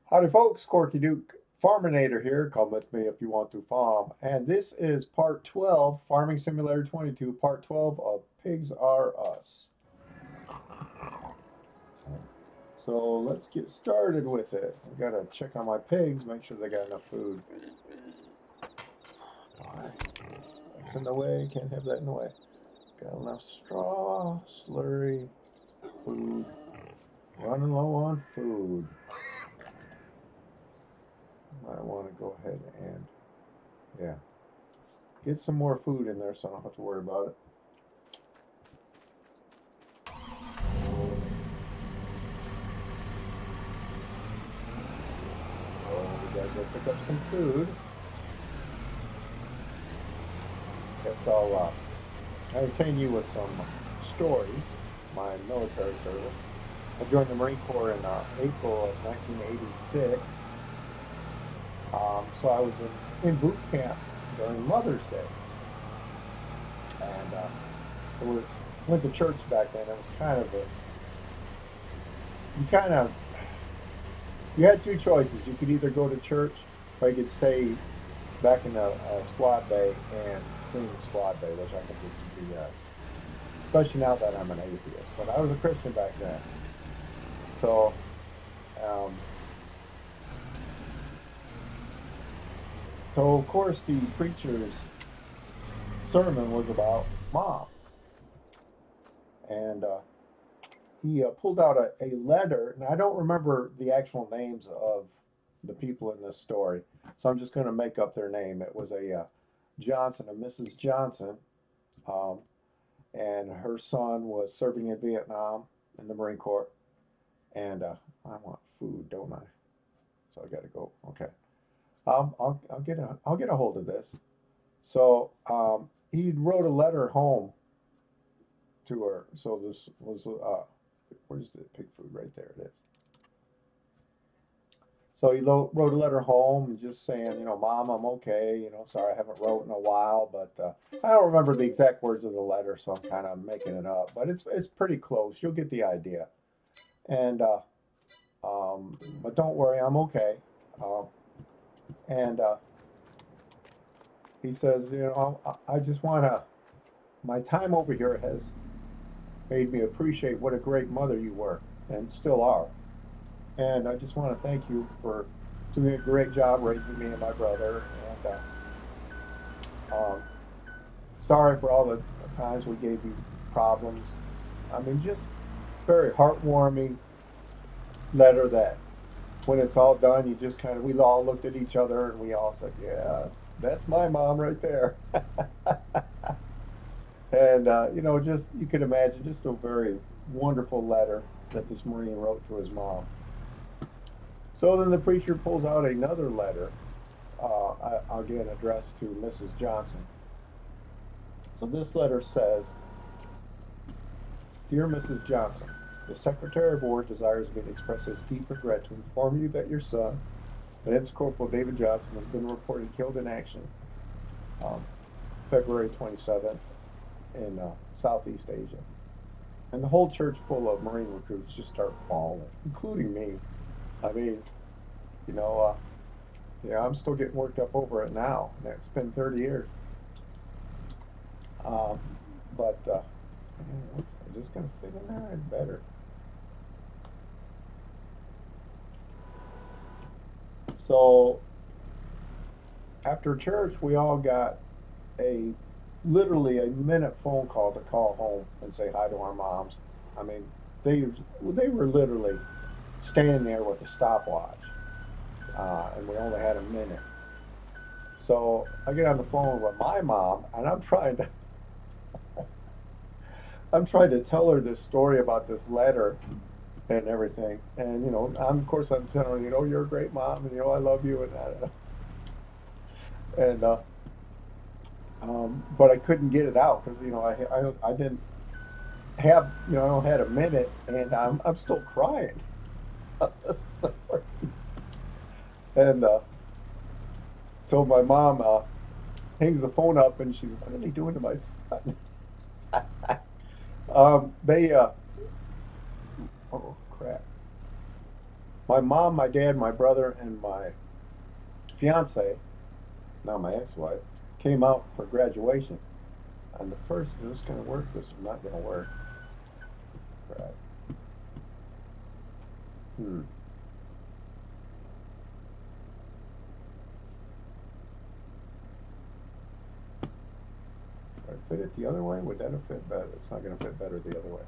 Howdy folks, Corky Duke Farminator here. Come with me if you want to farm. And this is part 12, Farming Simulator 22, part 12 of Pigs Are Us. So let's get started with it. I gotta check on my pigs, make sure they got enough food. That's in the way, can't have that in the way. Got enough straw, slurry, food. Running low on food. I want to go ahead and, yeah, get some more food in there so I don't have to worry about it. We gotta go pick up some food. Guess I'll entertain you with some stories. My military service. I joined the Marine Corps in April of 1986. So I was in boot camp during Mother's Day, and so we went to church back then. It was kind of a you kind of you had two choices. You could either go to church, or you could stay back in the squad bay and clean the squad bay, which I think is BS. Especially now that I'm an atheist. But I was a Christian back then. So, um, so of course, the preacher's sermon was about mom. And he pulled out a letter, and I don't remember the actual names of the people in this story. So I'm just going to make up their name. It was a Johnson, a Mrs. Johnson. Um, and her son was serving in Vietnam in the Marine Corps. And I want food, don't I? So I got to go. Okay. I'll get a hold of this. So he wrote a letter home to her. So this was where's the pig food? Right there it is. So he wrote a letter home, just saying, Mom, I'm okay. Sorry I haven't wrote in a while, but I don't remember the exact words of the letter, so I'm kind of making it up. But it's pretty close. You'll get the idea. And but don't worry, I'm okay. Um, and he says, I just want to. My time over here has made me appreciate what a great mother you were and still are. And I just want to thank you for doing a great job raising me and my brother. And um, sorry for all the times we gave you problems. I mean, just very heartwarming letter that when it's all done, you just kind of, we all looked at each other and we all said, yeah, that's my mom right there. And, just, you could imagine just a very wonderful letter that this Marine wrote to his mom. So then the preacher pulls out another letter, again addressed to Mrs. Johnson. So this letter says, Dear Mrs. Johnson, the Secretary of War desires me to express his deep regret to inform you that your son, Lance Corporal David Johnson, has been reported killed in action um, February 27th in Southeast Asia. And the whole church full of Marine recruits just start bawling, including me. I mean, you know, yeah, I'm still getting worked up over it now. And it's been 30 years. Um, but is this going to fit in there? It better. So after church, we all got a literally a minute phone call to call home and say hi to our moms. I mean, they were literally standing there with a stopwatch, and we only had a minute. So I get on the phone with my mom, and I'm trying to tell her this story about this letter and everything. And of course I'm telling her, you're a great mom, and I love you and that. And but I couldn't get it out because I didn't have I only had a minute, and I'm still crying. And so my mom hangs the phone up, and she's, what are they doing to my son? They oh crap. My mom, my dad, my brother, and my fiance, now my ex-wife, came out for graduation. And the first, is this going to work? This is not going to work. Right. Hmm. If I fit it the other way, would that have fit better? It's not going to fit better the other way.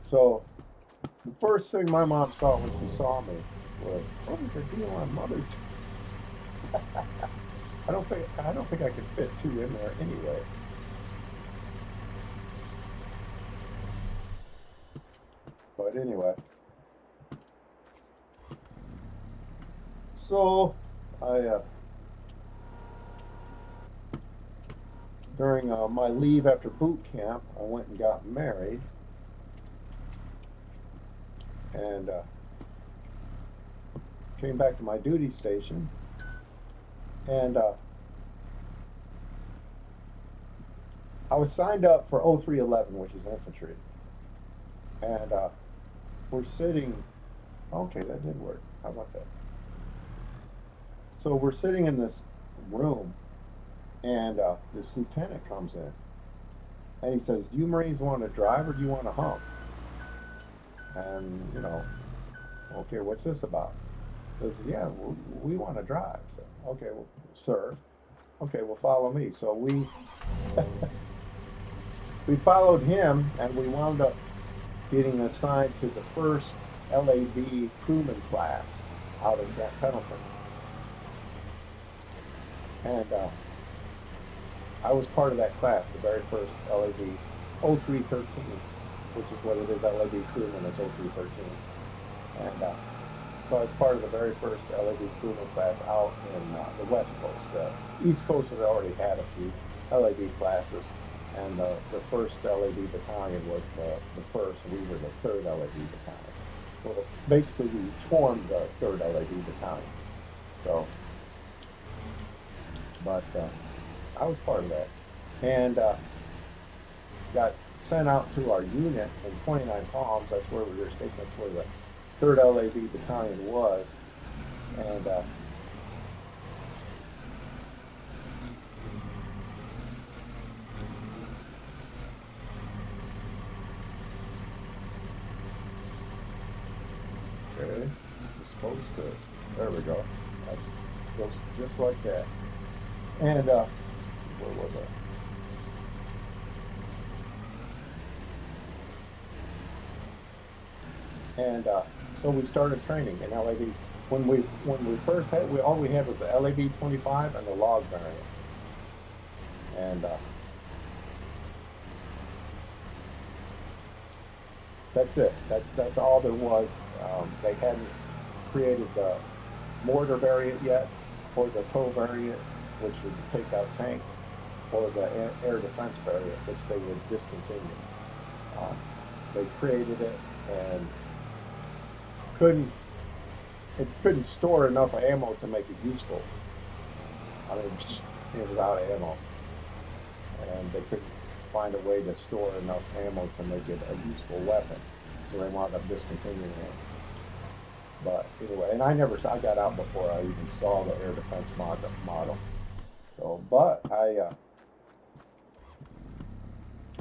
So the first thing my mom saw when she saw me was, what is the deal on Mother's Day? I don't think I could fit two in there anyway. But anyway, so I during my leave after boot camp, I went and got married, and came back to my duty station, and I was signed up for 0311, which is infantry, and we're sitting. Okay, that did work. How about that? So we're sitting in this room, and this lieutenant comes in, and he says, "Do you Marines want to drive or do you want to hump?" And okay, what's this about? He says, "Yeah, we want to drive." So, okay, well, sir, okay, well, follow me. So we followed him, and we wound up getting assigned to the first LAB crewman class out in Camp Pendleton. And I was part of that class, the very first LAB 0313, which is what it is. LAB crewman is 0313. And so I was part of the very first LAB crewman class out in the West Coast. The East Coast had already had a few LAB classes, and the first LAB battalion was the first. We were the third LAB battalion. Well, basically, we formed the third LAB battalion. So, but I was part of that, and got sent out to our unit in 29 Palms. That's where we were stationed. That's where the third LAB battalion was, and okay, this is supposed to. There we go. That goes just like that. And where was I? And so we started training in LABs. When we first had, all we had was the LAB 25 and the log variant, and that's it. That's all there was. They hadn't created the mortar variant yet, or the tow variant, which would take out tanks, or the air defense variant, which they would discontinue. Um, they created it and couldn't it couldn't store enough ammo to make it useful. I mean, it was out of ammo, and they couldn't find a way to store enough ammo to make it a useful weapon, so they wound up discontinuing it. But anyway, and I got out before I even saw the air defense model. So, but I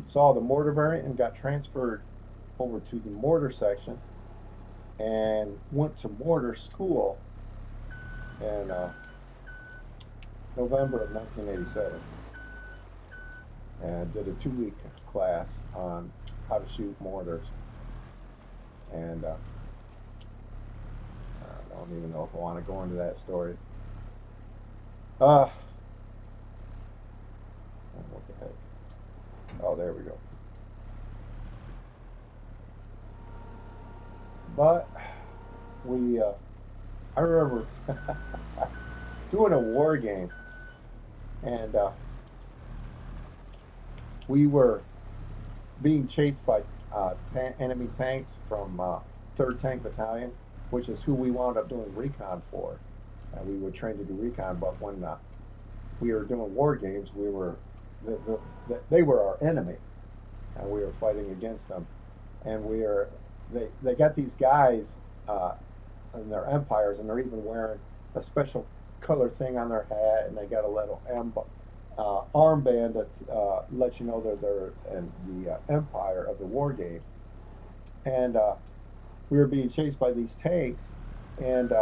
saw the mortar variant and got transferred over to the mortar section and went to mortar school in November of 1987, and did a 2-week class on how to shoot mortars. And I don't even know if I want to go into that story. Uh, what the heck? Oh, there we go. But I remember doing a war game, and we were being chased by enemy tanks from 3rd Tank Battalion, which is who we wound up doing recon for. And we were trained to do recon, but when we were doing war games, they were our enemy, and we were fighting against them. And they got these guys and they're Empires, and they're even wearing a special color thing on their hat, and they got a little armband that lets you know they're in the Empire of the war game. And we were being chased by these tanks, and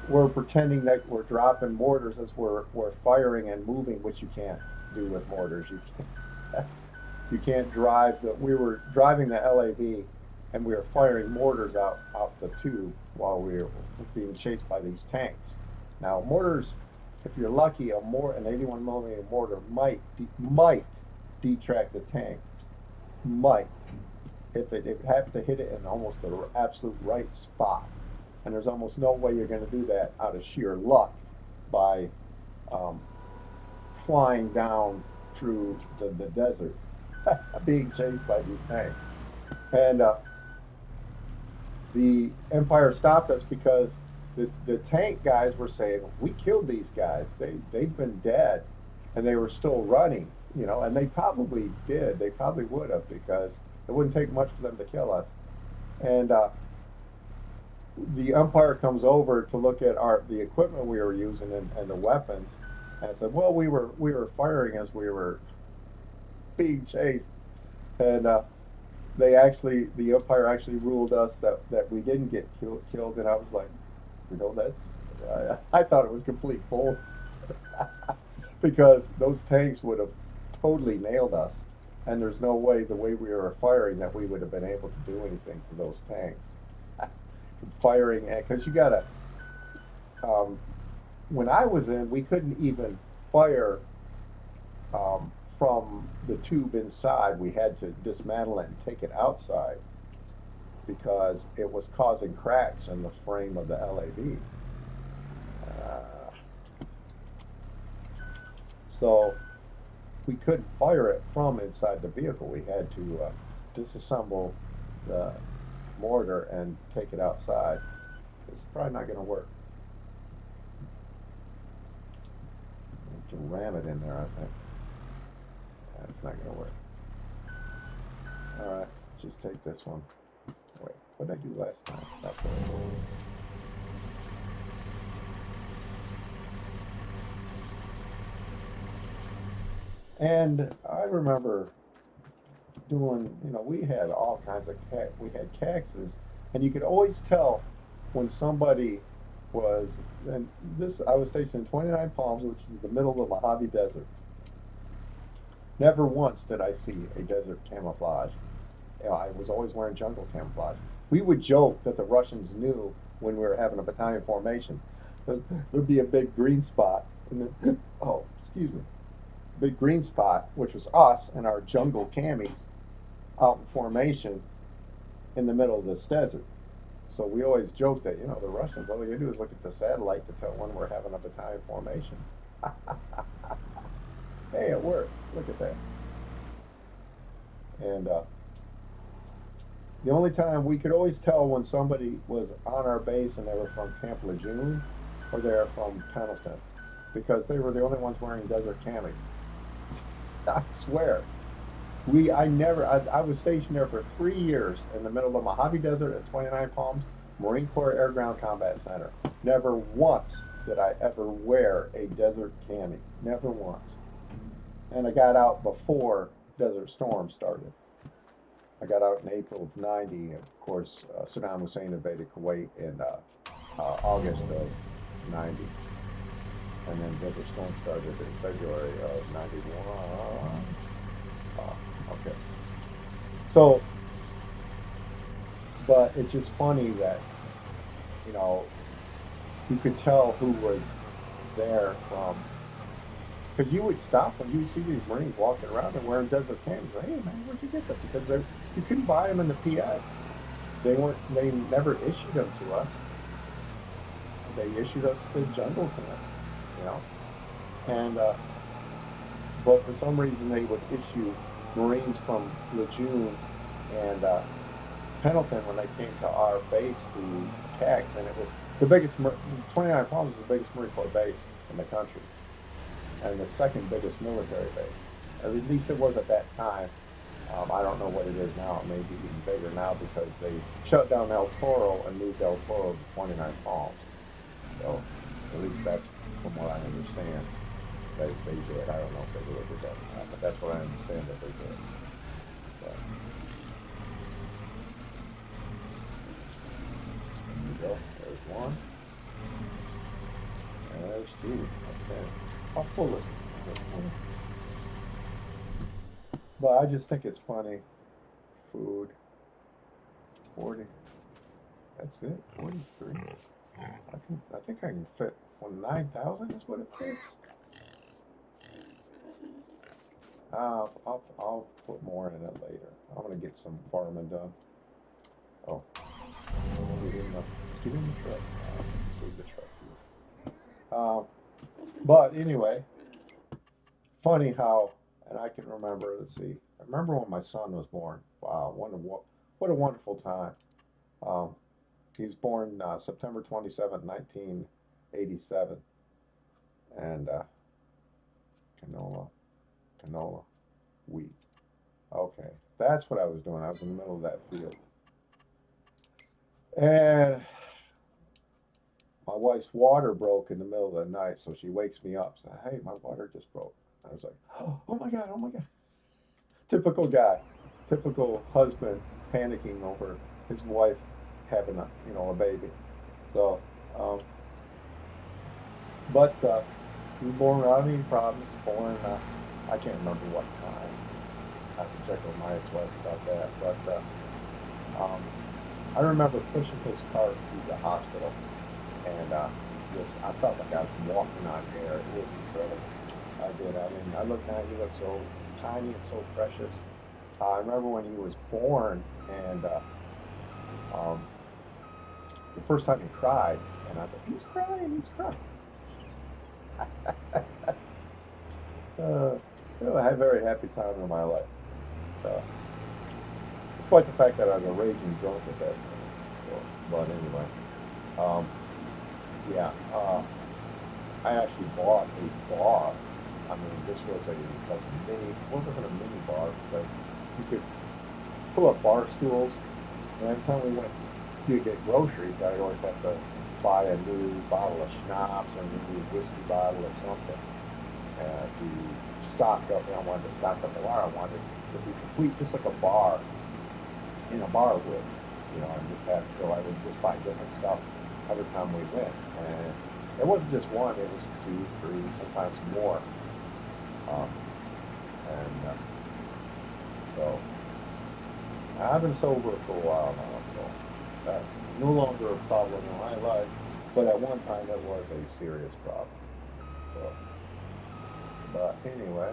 we're pretending that we're dropping mortars as we're firing and moving, which you can't do with mortars. You can't drive. We were driving the LAV, and we were firing mortars out the tube while we were being chased by these tanks. Now mortars, if you're lucky, an 81 millimeter mortar might detract the tank. Might, if it have to hit it in almost the absolute right spot, and there's almost no way you're going to do that out of sheer luck by um, flying down through the desert, being chased by these tanks. And the Empire stopped us because the tank guys were saying, we killed these guys. They've been dead, and they were still running, and they probably did. They probably would have, because it wouldn't take much for them to kill us. And the Empire comes over to look at the equipment we were using and the weapons, and said, well, we were firing as we were being chased. And the Empire actually ruled us that we didn't get killed, and I was like, that's, I thought it was complete bull, because those tanks would have totally nailed us, and there's no way, the way we were firing, that we would have been able to do anything to those tanks. Firing, because you gotta, when I was in, we couldn't even fire from the tube inside. We had to dismantle it and take it outside, because it was causing cracks in the frame of the LAV. So we couldn't fire it from inside the vehicle. We had to disassemble the mortar and take it outside. It's probably not going to work. We can ram it in there, I think. It's not going to work. All right, just take this one. Wait, what did I do last time? That's what I did. And I remember doing, we had all kinds of we had caxes, and you could always tell when somebody was, and I was stationed in 29 Palms, which is the middle of the Mojave Desert. Never once did I see a desert camouflage. I was always wearing jungle camouflage. We would joke that the Russians knew when we were having a battalion formation. There'd be a big green spot, oh, excuse me, big green spot, which was us and our jungle camis out in formation in the middle of this desert. So we always joke that, the Russians, all you do is look at the satellite to tell when we're having a battalion formation. Hey, it worked. Look at that. And the only time we could always tell when somebody was on our base and they were from Camp Lejeune or they were from Pendleton, because they were the only ones wearing desert cami. I swear. I was stationed there for 3 years in the middle of the Mojave Desert at 29 Palms, Marine Corps Air Ground Combat Center. Never once did I ever wear a desert cami. Never once. And I got out before Desert Storm started. I got out in April of '90. And of course, Saddam Hussein invaded Kuwait in August of '90. And then Desert Storm started in February of '91. Okay. So, but it's just funny that, you could tell who was there from, because you would stop and you would see these Marines walking around and wearing desert camis. Hey man, where'd you get that? Because you couldn't buy them in the PX. They never issued them to us. They issued us the jungle camp, And but for some reason they would issue Marines from Lejeune and Pendleton when they came to our base to CAX, and it was the biggest. 29 Palms is the biggest Marine Corps base in the country, and the second biggest military base. At least it was at that time. I don't know what it is now. It may be even bigger now because they shut down El Toro and moved El Toro to 29 Palms. So at least that's from what I understand they did. I don't know if they really did that or not, but that's what I understand that they did. So there you go. There's one. And there's two. That's it. How full is it? But I just think it's funny. Food. 40. That's it. 43. I think I can fit 9,000 is what it fits. I'll put more in it later. I'm gonna get some farming done. Oh, get in the truck. Save the truck here. But anyway, funny how, and I can remember. Let's see. I remember when my son was born. Wow, what a wonderful time. Um, he was born September 27th, 1987, and canola, wheat. Okay, that's what I was doing. I was in the middle of that field. And my wife's water broke in the middle of the night, so she wakes me up. Said, "Hey, my water just broke." I was like, "Oh my God, oh my God." Typical guy, typical husband panicking over his wife having a baby. So, um, but he was born without any problems. Born, I can't remember what time. I have to check with my ex-wife about that. But I remember pushing his cart to the hospital, and I felt like I was walking on air. It was incredible. I did. I mean, I looked at him. He looked so tiny and so precious. I remember when he was born, and um, the first time he cried, and I was like, "He's crying, he's crying." uh, I had a very happy time in my life. So, despite the fact that I was a raging drunk at that point. So, but anyway, um, yeah, I actually bought a bar. I mean, this was like a mini. Well, it wasn't a mini bar, but you could pull up bar stools. And every time we went to get groceries, I'd always have to buy a new bottle of schnapps or a new whiskey bottle or something to stock up. And I wanted to stock up the bar. I wanted it to be complete, just like a bar in a bar would, and just have to go. I would just buy different stuff every time we went. And it wasn't just one, it was two, three, sometimes more. Um, and so I've been sober for a while now, so that's no longer a problem in my life. But at one time, it was a serious problem. So, but anyway,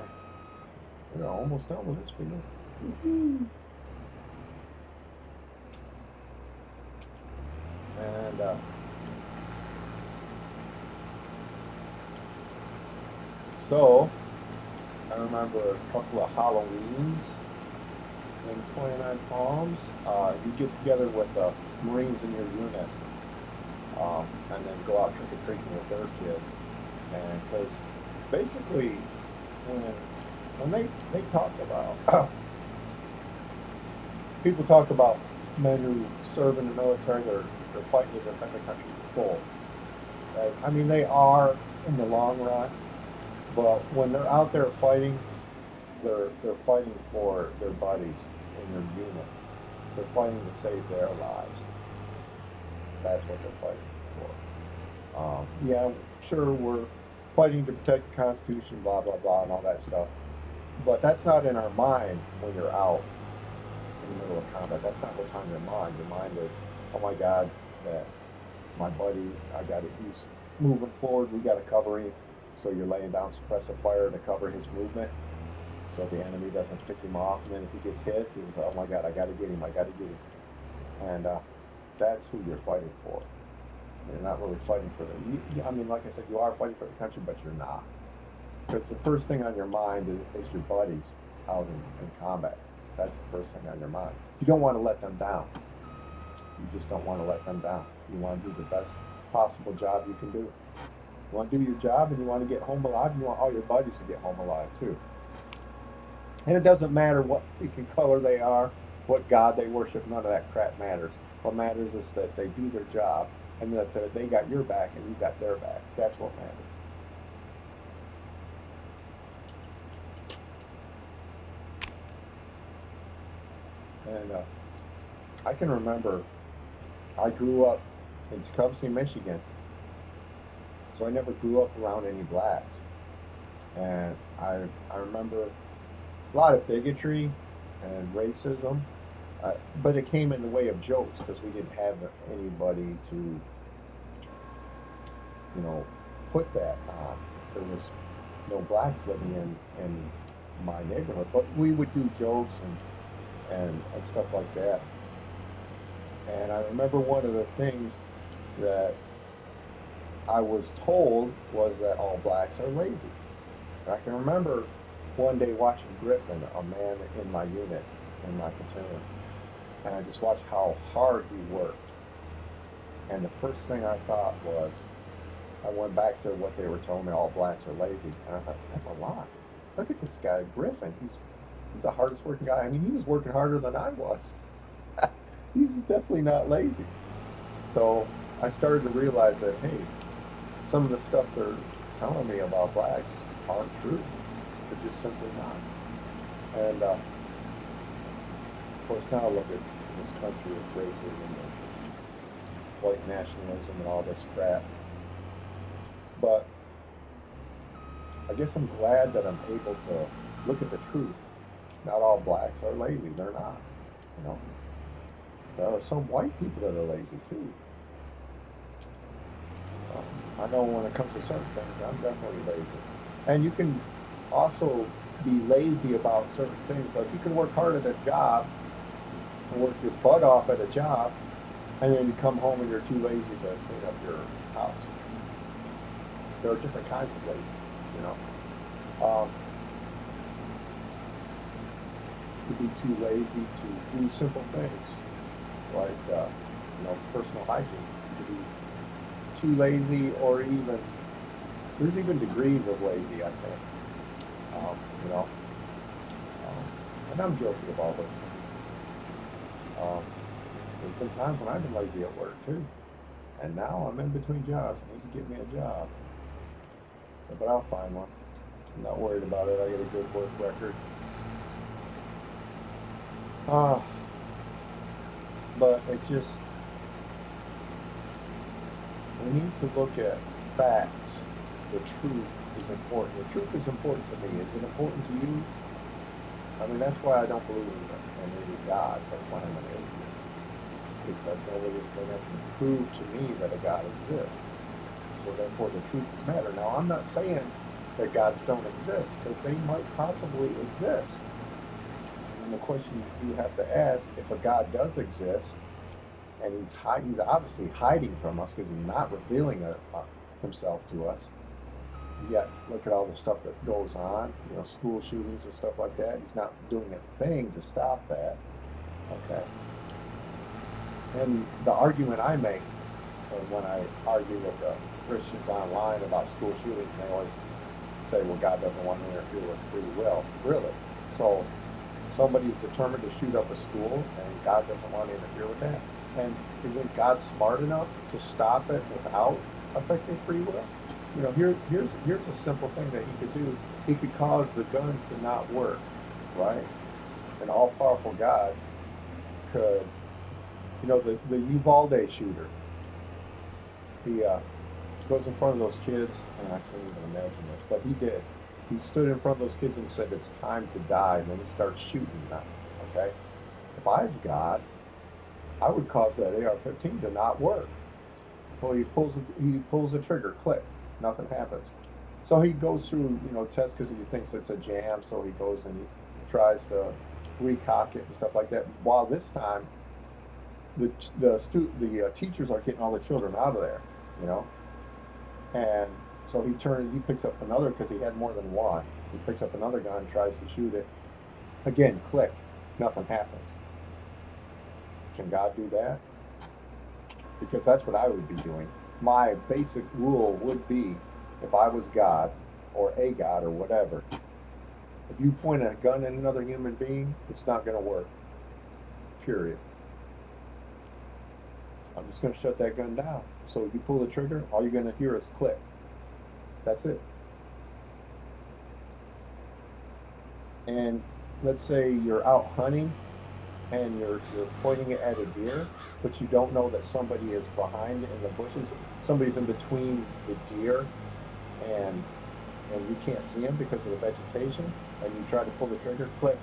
we're almost done with this video. And so I remember a couple of Halloweens in 29 Palms. You get together with the Marines in your unit, and then go out trick or treating with their kids. And because basically, when they talk about people talk about men who serve in the military, they're fighting to defend the country full. Right? I mean, they are in the long run, but when they're out there fighting, they're fighting for their buddies in their unit. They're fighting to save their lives. That's what they're fighting for. Yeah, sure, we're fighting to protect the Constitution, blah blah blah, and all that stuff. But that's not in our mind when you're out in the middle of combat. That's not what's on your mind. Your mind is, oh my God, that my buddy, I got it. He's moving forward. We got to cover him. So you're laying down suppressive fire to cover his movement, so the enemy doesn't pick him off. And then if he gets hit, he's like, oh my God, I got to get him. I got to get him. And that's who you're fighting for. You're not really fighting for the. I mean, like I said, you are fighting for the country, but you're not. Because the first thing on your mind is your buddies out in combat. That's the first thing on your mind. You don't want to let them down. You just don't want to let them down. You want to do the best possible job you can do. You want to do your job and you want to get home alive, and you want all your buddies to get home alive too. And it doesn't matter what freaking color they are, what God they worship, none of that crap matters. What matters is that they do their job and that they got your back and you got their back. That's what matters. And I can remember I grew up in Tecumseh, Michigan, so I never grew up around any blacks. And I remember a lot of bigotry and racism, but it came in the way of jokes because we didn't have anybody to, put that on. There was no blacks living in my neighborhood, but we would do jokes and stuff like that. And I remember one of the things that I was told was that all blacks are lazy. And I can remember one day watching Griffin, a man in my unit, in my platoon, and I just watched how hard he worked. And the first thing I thought was, I went back to what they were telling me, all blacks are lazy. And I thought, that's a lie. Look at this guy, Griffin. He's the hardest working guy. I mean, he was working harder than I was. He's definitely not lazy. So I started to realize that, hey, some of the stuff they're telling me about blacks aren't true. They're just simply not. And of course, now look at this country with racism and white nationalism and all this crap. But I guess I'm glad that I'm able to look at the truth. Not all blacks are lazy. They're not. You know, there are some white people that are lazy too. I know when it comes to certain things, I'm definitely lazy. And you can also be lazy about certain things. Like you can work hard at a job and work your butt off at a job, and then you come home and you're too lazy to clean up your house. There are different kinds of lazy, you know. Um, you could be too lazy to do simple things like, personal hygiene. You could be too lazy, or even there's even degrees of lazy, I think. Um, you know, and I'm guilty of all those things. There's been times when I've been lazy at work too, and now I'm in between jobs. I need to get me a job, so, but I'll find one. I'm not worried about it. I get a good work record. Uh, but it just, we need to look at facts. The truth is important. The truth is important to me. Is it important to you? I mean, that's why I don't believe in any gods. That's why I'm an atheist. Because nobody's been able to prove to me that a God exists. So therefore the truth does matter. Now, I'm not saying that gods don't exist, because they might possibly exist. And the question you have to ask, if a God does exist, and he's obviously hiding from us because he's not revealing himself to us. Yet, look at all the stuff that goes on, school shootings and stuff like that. He's not doing a thing to stop that. Okay. And the argument I make when I argue with the Christians online about school shootings, they always say, well, God doesn't want to interfere with free will. Really? So somebody's determined to shoot up a school, and God doesn't want to interfere with that? And isn't God smart enough to stop it without affecting free will? Here's a simple thing that he could do. He could cause the guns to not work, right? An all-powerful God could, the Uvalde shooter. He goes in front of those kids, and I can't even imagine this, but he did. He stood in front of those kids and said, "It's time to die," and then he starts shooting them. Okay? If I was God, I would cause that AR-15 to not work. Well, he pulls the trigger, click, nothing happens. So he goes through, tests because he thinks it's a jam. So he goes and he tries to recock it and stuff like that. While this time, the teachers are getting all the children out of there, and so he picks up another, because he had more than one. He picks up another gun, tries to shoot it. Again, click, nothing happens. Can God do that? Because that's what I would be doing. My basic rule would be, if I was God, or a God, or whatever, If you point a gun at another human being, it's not going to work. Period. I'm just going to shut that gun down. So you pull the trigger, all you're going to hear is click. That's it. And let's say you're out hunting and you're pointing it at a deer, but you don't know that somebody is behind in the bushes. Somebody's in between the deer and you can't see them because of the vegetation, and you try to pull the trigger, click.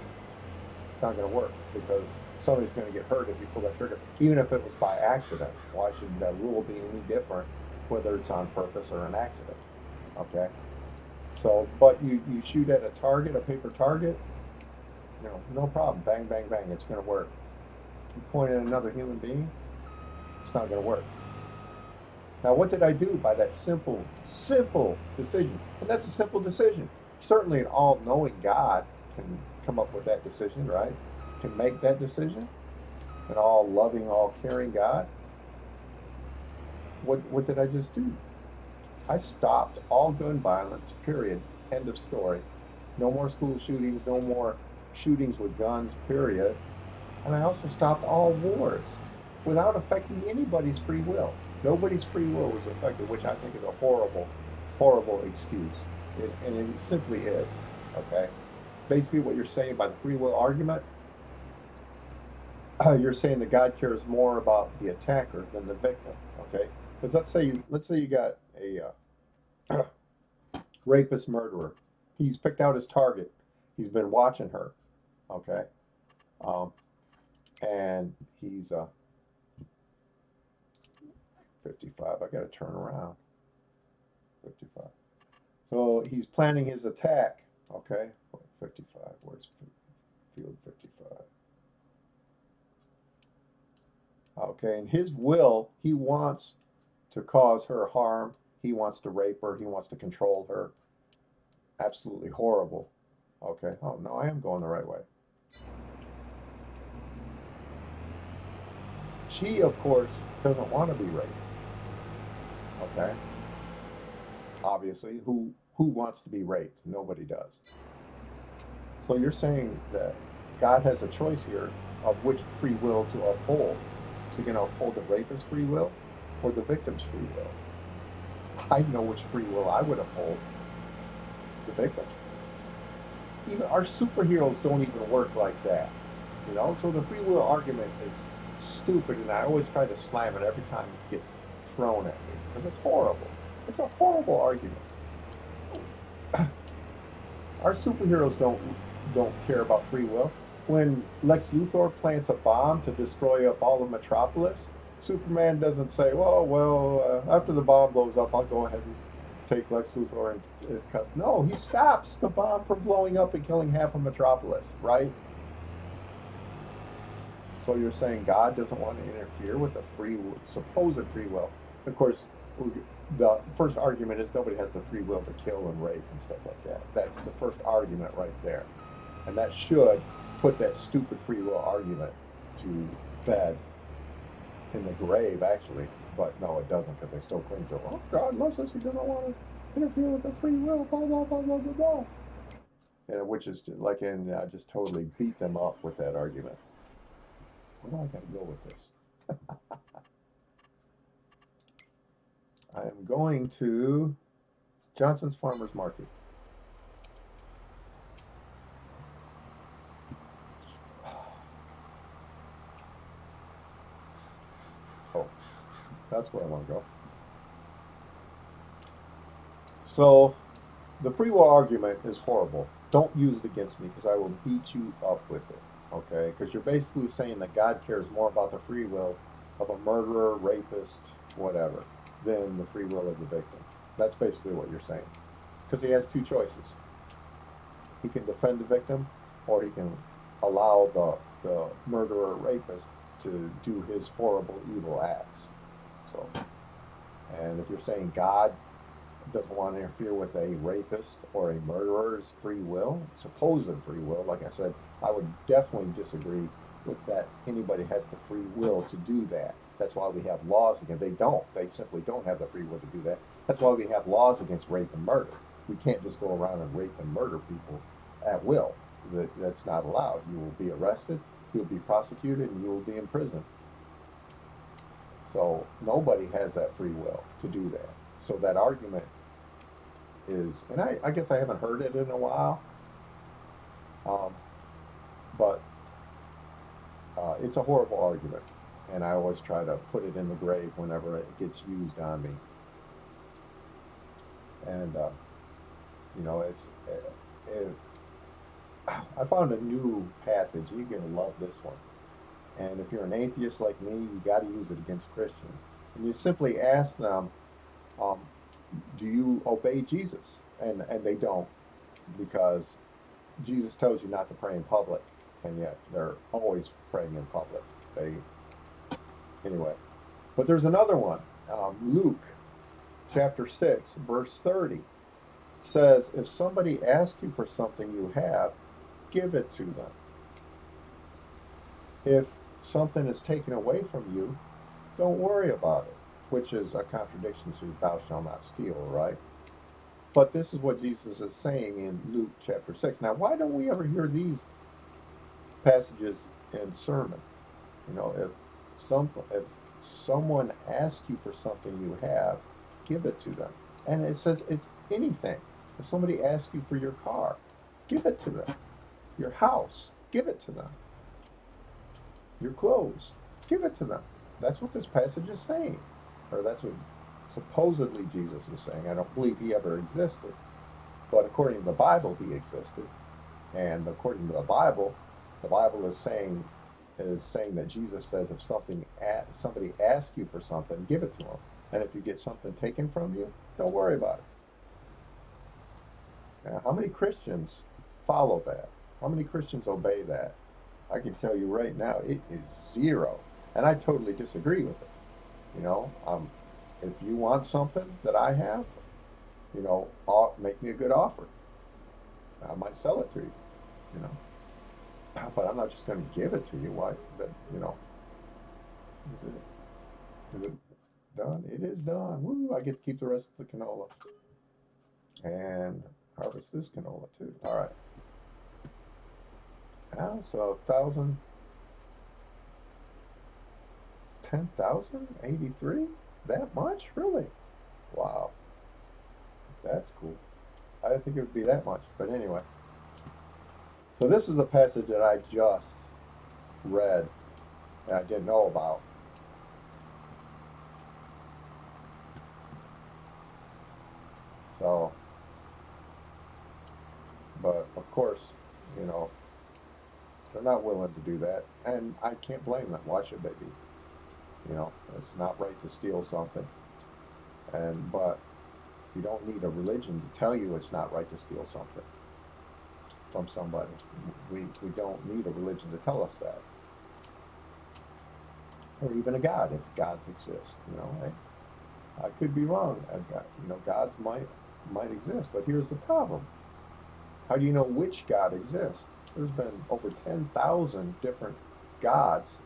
It's not going to work because somebody's going to get hurt if you pull that trigger, even if it was by accident. Why should that rule be any different, whether it's on purpose or an accident? Okay. So, but you shoot at a target, a paper target, no problem. Bang, bang, bang. It's going to work. You point at another human being, it's not going to work. Now, what did I do by that simple decision? And that's a simple decision. Certainly, an all-knowing God can come up with that decision, right? Can make that decision. An all-loving, all-caring God. What did I just do? I stopped all gun violence, period. End of story. No more school shootings, no more shootings with guns, period. And I also stopped all wars without affecting anybody's free will. Nobody's free will was affected, which I think is a horrible, horrible excuse. And it simply is. Okay? Basically, what you're saying by the free will argument, you're saying that God cares more about the attacker than the victim. Okay? Because let's say you got a rapist murderer. He's picked out his target. He's been watching her. Okay? And he's 55. I got to turn around. 55. So he's planning his attack. Okay? 55. Where's field 55? Okay, and his will, he wants to cause her harm. He wants to rape her. He wants to control her. Absolutely horrible. Okay. Oh, no, I am going the right way. She, of course, doesn't want to be raped. Okay. Obviously, who wants to be raped? Nobody does. So you're saying that God has a choice here of which free will to uphold. Is he going to uphold the rapist's free will or the victim's free will? I know which free will I would uphold. The victim. Even our superheroes don't even work like that. So the free will argument is stupid, and I always try to slam it every time it gets thrown at me because it's horrible. It's a horrible argument. Our superheroes don't care about free will. When Lex Luthor plants a bomb to destroy up all of Metropolis, Superman doesn't say, well, after the bomb blows up, I'll go ahead and take Lex Luthor and no, he stops the bomb from blowing up and killing half of Metropolis, right? So you're saying God doesn't want to interfere with the supposed free will. Of course, the first argument is nobody has the free will to kill and rape and stuff like that. That's the first argument right there. And that should put that stupid free will argument to bed, in the grave, actually. But no, it doesn't, because they still cling to, God loves us, he doesn't want to interfere with the free will, blah, blah, blah, blah, blah, blah. And which is like, and I just totally beat them up with that argument. Where do I got to go with this? I am going to Johnson's Farmers Market. Oh, that's where I want to go. So, the free will argument is horrible. Don't use it against me because I will beat you up with it. Okay? Because you're basically saying that God cares more about the free will of a murderer, rapist, whatever, than the free will of the victim. That's basically what you're saying. Because he has two choices. He can defend the victim, or he can allow the murderer, rapist to do his horrible, evil acts. So, and if you're saying God doesn't want to interfere with a rapist or a murderer's free will, supposed free will, like I said, I would definitely disagree with that. Anybody has the free will to do that. That's why we have laws against. They simply don't have the free will to do that. That's why we have laws against rape and murder. We can't just go around and rape and murder people at will. That's not allowed. You will be arrested, you'll be prosecuted, and you will be in prison. So nobody has that free will to do that. So that argument is, and I guess I haven't heard it in a while, um, but it's a horrible argument. And I always try to put it in the grave whenever it gets used on me. And, you know, it, I found a new passage. You're going to love this one. And if you're an atheist like me, you got to use it against Christians. And you simply ask them, um, do you obey Jesus? And they don't, because Jesus tells you not to pray in public, and yet they're always praying in public. Anyway. But there's another one. Luke chapter 6, verse 30 says, if somebody asks you for something you have, give it to them. If something is taken away from you, don't worry about it, which is a contradiction to thou shalt not steal, right? But this is what Jesus is saying in Luke chapter 6. Now, why don't we ever hear these passages in sermon? You know, if someone asks you for something you have, give it to them. And it says it's anything. If somebody asks you for your car, give it to them. Your house, give it to them. Your clothes, give it to them. That's what this passage is saying. Or that's what supposedly Jesus was saying. I don't believe he ever existed. But according to the Bible, he existed. And according to the Bible is saying that Jesus says if somebody asks you for something, give it to them. And if you get something taken from you, don't worry about it. Now, how many Christians follow that? How many Christians obey that? I can tell you right now, it is zero. And I totally disagree with it. You know, if you want something that I have, you know, make me a good offer. I might sell it to you, you know. But I'm not just going to give it to you. Why? But, you know, is it done? It is done. Woo! I get to keep the rest of the canola and harvest this canola too. All right. Now, so 10,083? That much? Really? Wow. That's cool. I didn't think it would be that much. But anyway. So this is a passage that I just read and I didn't know about. So, but of course, you know, they're not willing to do that. And I can't blame them. Why should they be? You know, it's not right to steal something. But you don't need a religion to tell you it's not right to steal something from somebody. We don't need a religion to tell us that. Or even a God, if gods exist. You know, I could be wrong. You know, gods might exist, but here's the problem. How do you know which God exists? There's been over 10,000 different gods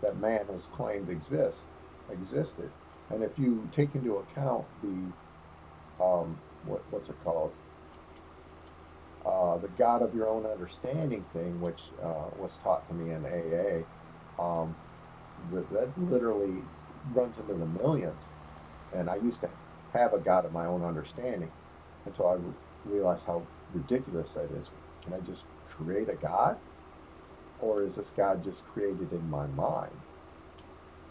that man has claimed existed. And if you take into account the what's it called? The God of your own understanding thing, which was taught to me in AA, that literally runs into the millions. And I used to have a God of my own understanding until I realized how ridiculous that is. Can I just create a God? Or is this God just created in my mind?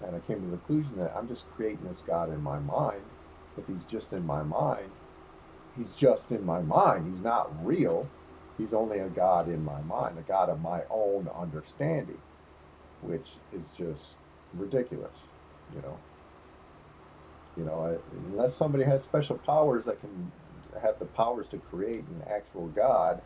And I came to the conclusion that I'm just creating this God in my mind. If he's just in my mind, he's just in my mind. He's not real. He's only a God in my mind, a God of my own understanding, which is just ridiculous, you know. You know, unless somebody has special powers that can have the powers to create an actual God,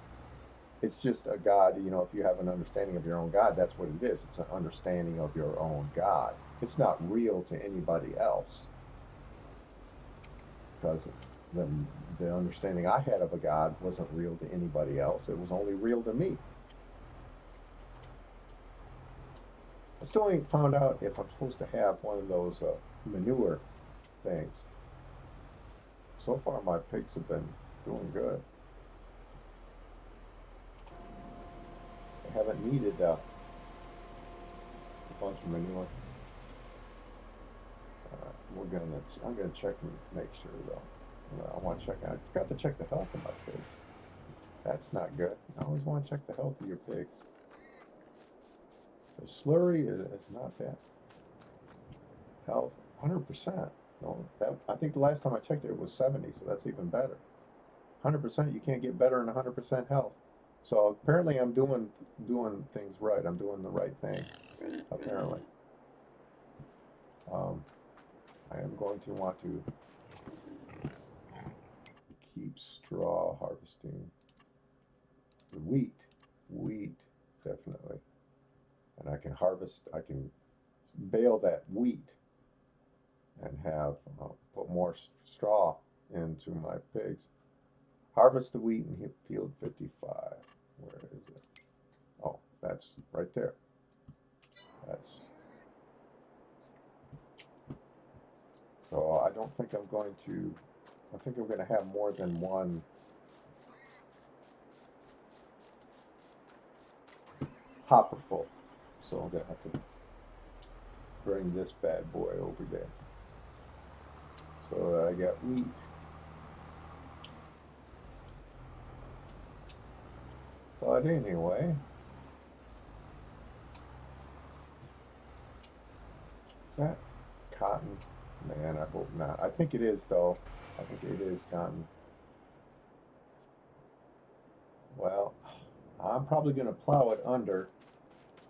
it's just a God. You know, if you have an understanding of your own God, that's what it is. It's an understanding of your own God. It's not real to anybody else, because the understanding I had of a God wasn't real to anybody else. It was only real to me. I still ain't found out if I'm supposed to have one of those manure things. So far, my pigs have been doing good. haven't needed a bunch of manure. I'm gonna check and make sure though. I want to check. I forgot to check the health of my pigs. That's not good. I always want to check the health of your pigs. The slurry is not bad. Health, 100%. No, I think the last time I checked it was 70, so that's even better. 100%, you can't get better than 100% health. So apparently I'm doing things right. I'm doing the right thing, apparently. I am going to want to keep straw harvesting. Wheat, definitely. And I can bale that wheat and have put more straw into my pigs. Harvest the wheat in field 55. Where is it? Oh, that's right there. So I don't think I'm going to. I think I'm going to have more than one hopper full. So I'm going to have to bring this bad boy over there. So I got wheat. But anyway, is that cotton? Man, I hope not. I think it is though. I think it is cotton. Well, I'm probably going to plow it under.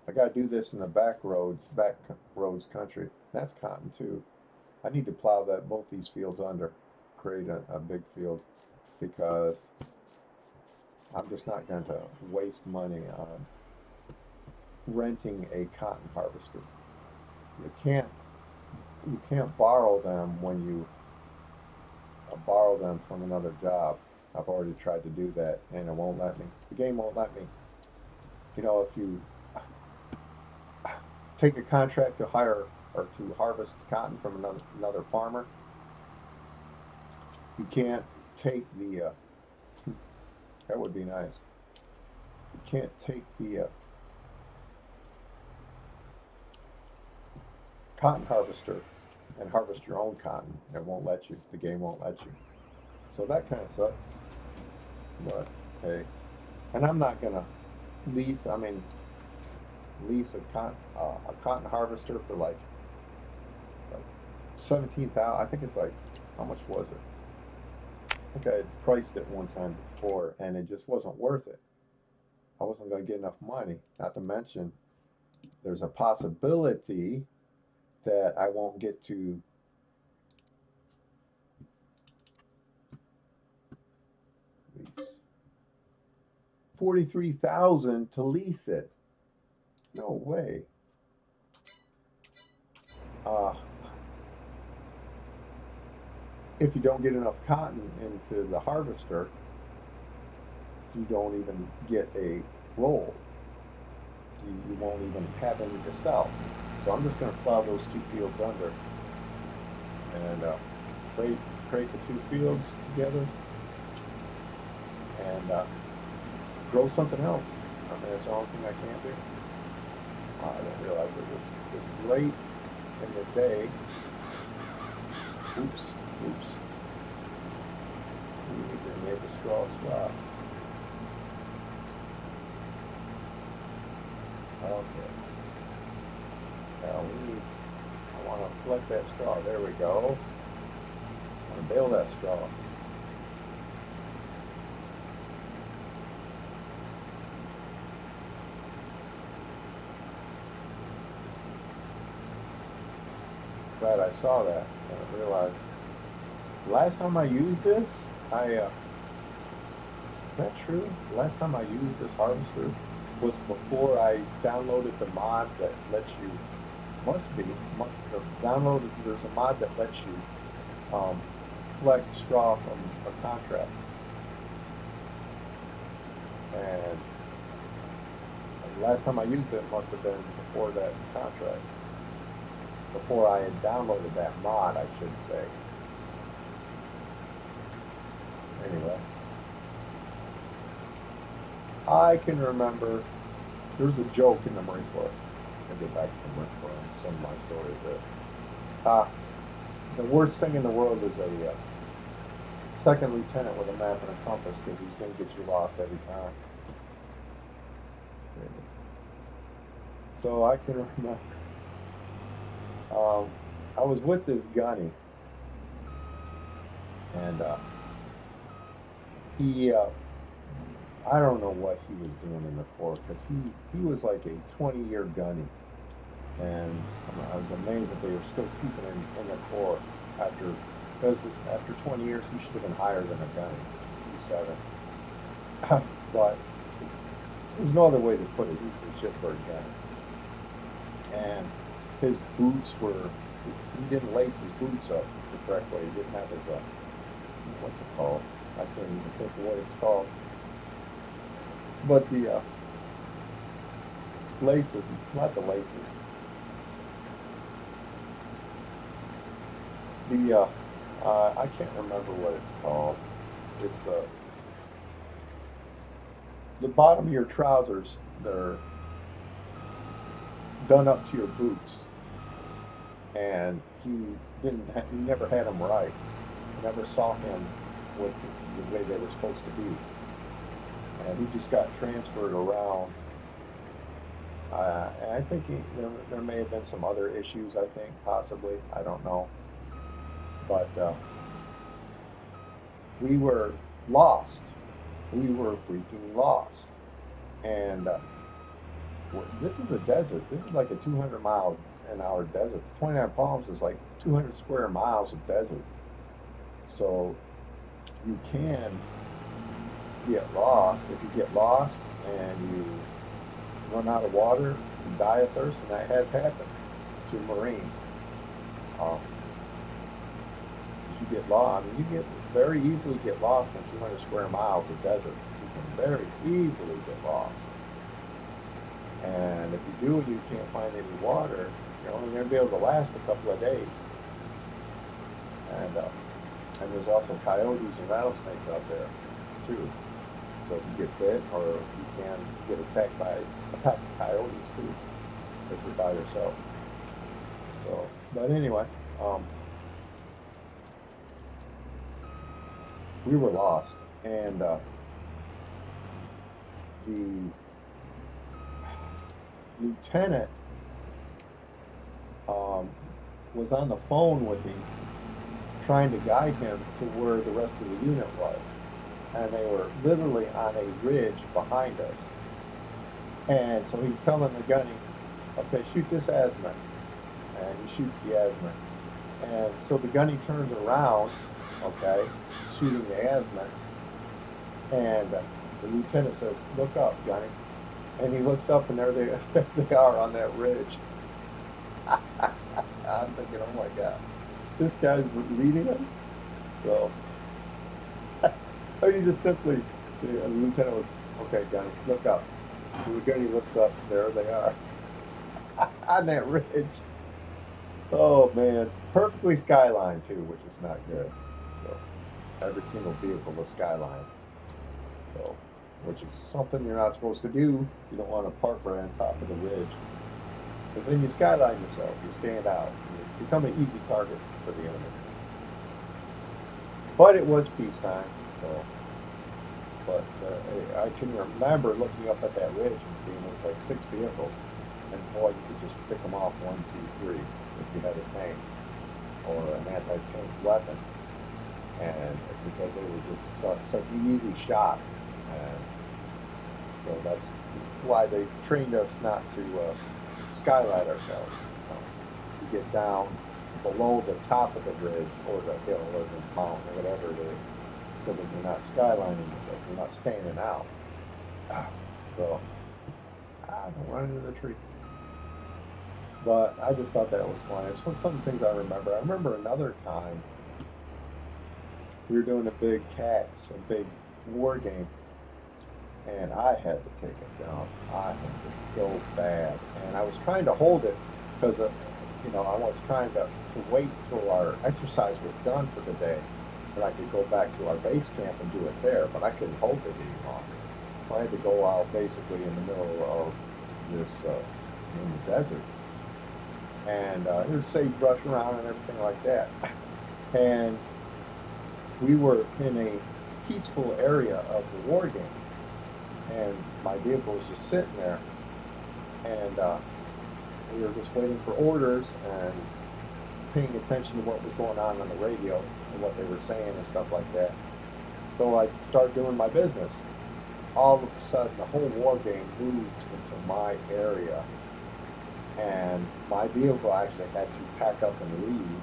I got to do this in the back roads country. That's cotton too. I need to plow both these fields under, create a big field, because I'm just not going to waste money on renting a cotton harvester. You can't borrow them when you borrow them from another job. I've already tried to do that, and it won't let me. The game won't let me. You know, if you take a contract to hire or to harvest cotton from another farmer, you can't take the that would be nice. You can't take the cotton harvester and harvest your own cotton. It won't let you. The game won't let you. So that kind of sucks. But hey, and I'm not gonna lease. Lease a cotton harvester for like 17,000. I think it's like, how much was it? I think I had priced it one time before, and it just wasn't worth it. I wasn't going to get enough money. Not to mention, there's a possibility that I won't get to lease. 43,000 to lease it. No way. If you don't get enough cotton into the harvester, you don't even get a roll. You won't even have any to sell. So I'm just going to plow those two fields under and create the two fields together and grow something else. I mean, that's the only thing I can do. I didn't realize it was late in the day. Oops. We need to make a straw swap. Okay. Now I want to collect that straw. There we go. I want to bale that straw. Glad I saw that. I realized last time I used this, is that true? Last time I used this harvester was before I downloaded the mod that lets you, there's a mod that lets you collect straw from a contract. And last time I used it must have been before that contract. Before I had downloaded that mod, I should say. Anyway, I can remember there's a joke in the Marine Corps. I'll get back to the Marine Corps and some of my stories there. The worst thing in the world is a second lieutenant with a map and a compass because he's going to get you lost every time. So I can remember, I was with this gunny, and he, I don't know what he was doing in the Corps because he was like a 20-year gunny, and I was amazed that they were still keeping him in the Corps because after 20 years he should have been higher than a gunny. He's 7, but there's no other way to put it. He was a shitbird gunny. And his boots were, he didn't lace his boots up the correct way. He didn't have his, what's it called? I can't even think of what it's called. But the laces, not the laces. The, I can't remember what it's called. It's, the bottom of your trousers, they're done up to your boots, and he never had them right. I never saw him with the way they were supposed to be, and he just got transferred around. And I think there may have been some other issues. I think possibly, I don't know, but we were lost. We were freaking lost, and. This is a desert. This is like a 200-mile-an-hour desert. 29 Palms is like 200 square miles of desert. So you can get lost. If you get lost and you run out of water, you die of thirst, and that has happened to Marines. If you get lost, I mean, you get very easily get lost in 200 square miles of desert. You can very easily get lost. And if you do and you can't find any water, you're only going to be able to last a couple of days. And there's also coyotes and rattlesnakes out there too. So if you get bit, or you can get attacked by coyotes too, if you're by yourself. So, but anyway, we were lost, and the lieutenant was on the phone with him, trying to guide him to where the rest of the unit was. And they were literally on a ridge behind us. And so he's telling the gunny, okay, shoot this azimuth. And he shoots the azimuth. And so the gunny turns around, okay, shooting the azimuth. And the lieutenant says, look up, gunny. And he looks up, and there they are on that ridge. I'm thinking, oh my God, this guy's leading us. So I mean, just simply, the lieutenant was, okay, gunny, look up. So the gunny looks up, there they are on that ridge. Oh man, perfectly skyline too, which is not good. So every single vehicle was skyline. So, which is something you're not supposed to do. You don't want to park right on top of the ridge, because then you skyline yourself. You stand out. You become an easy target for the enemy. But it was peacetime, so. But I can remember looking up at that ridge and seeing it was like 6 vehicles, and boy, you could just pick them off 1, 2, 3 if you had a tank or an anti-tank weapon, and because they were just such easy shots. And so that's why they trained us not to skylight ourselves. You get down below the top of the ridge or the hill or the mountain or whatever it is, so that you're not skylining yourself, you're not standing out. So, don't run into the tree. But I just thought that was funny. It's some things I remember. I remember another time we were doing a big CAX, a big war game, and I had to take it down. I had to go bad, and I was trying to hold it because, I was trying to wait till our exercise was done for the day, and I could go back to our base camp and do it there. But I couldn't hold it any longer. So I had to go out basically in the middle of this in the desert, and there's sagebrush around and everything like that. And we were in a peaceful area of the war game, and my vehicle was just sitting there, and we were just waiting for orders and paying attention to what was going on the radio and what they were saying and stuff like that. So I started doing my business. All of a sudden, the whole war game moved into my area, and my vehicle actually had to pack up and leave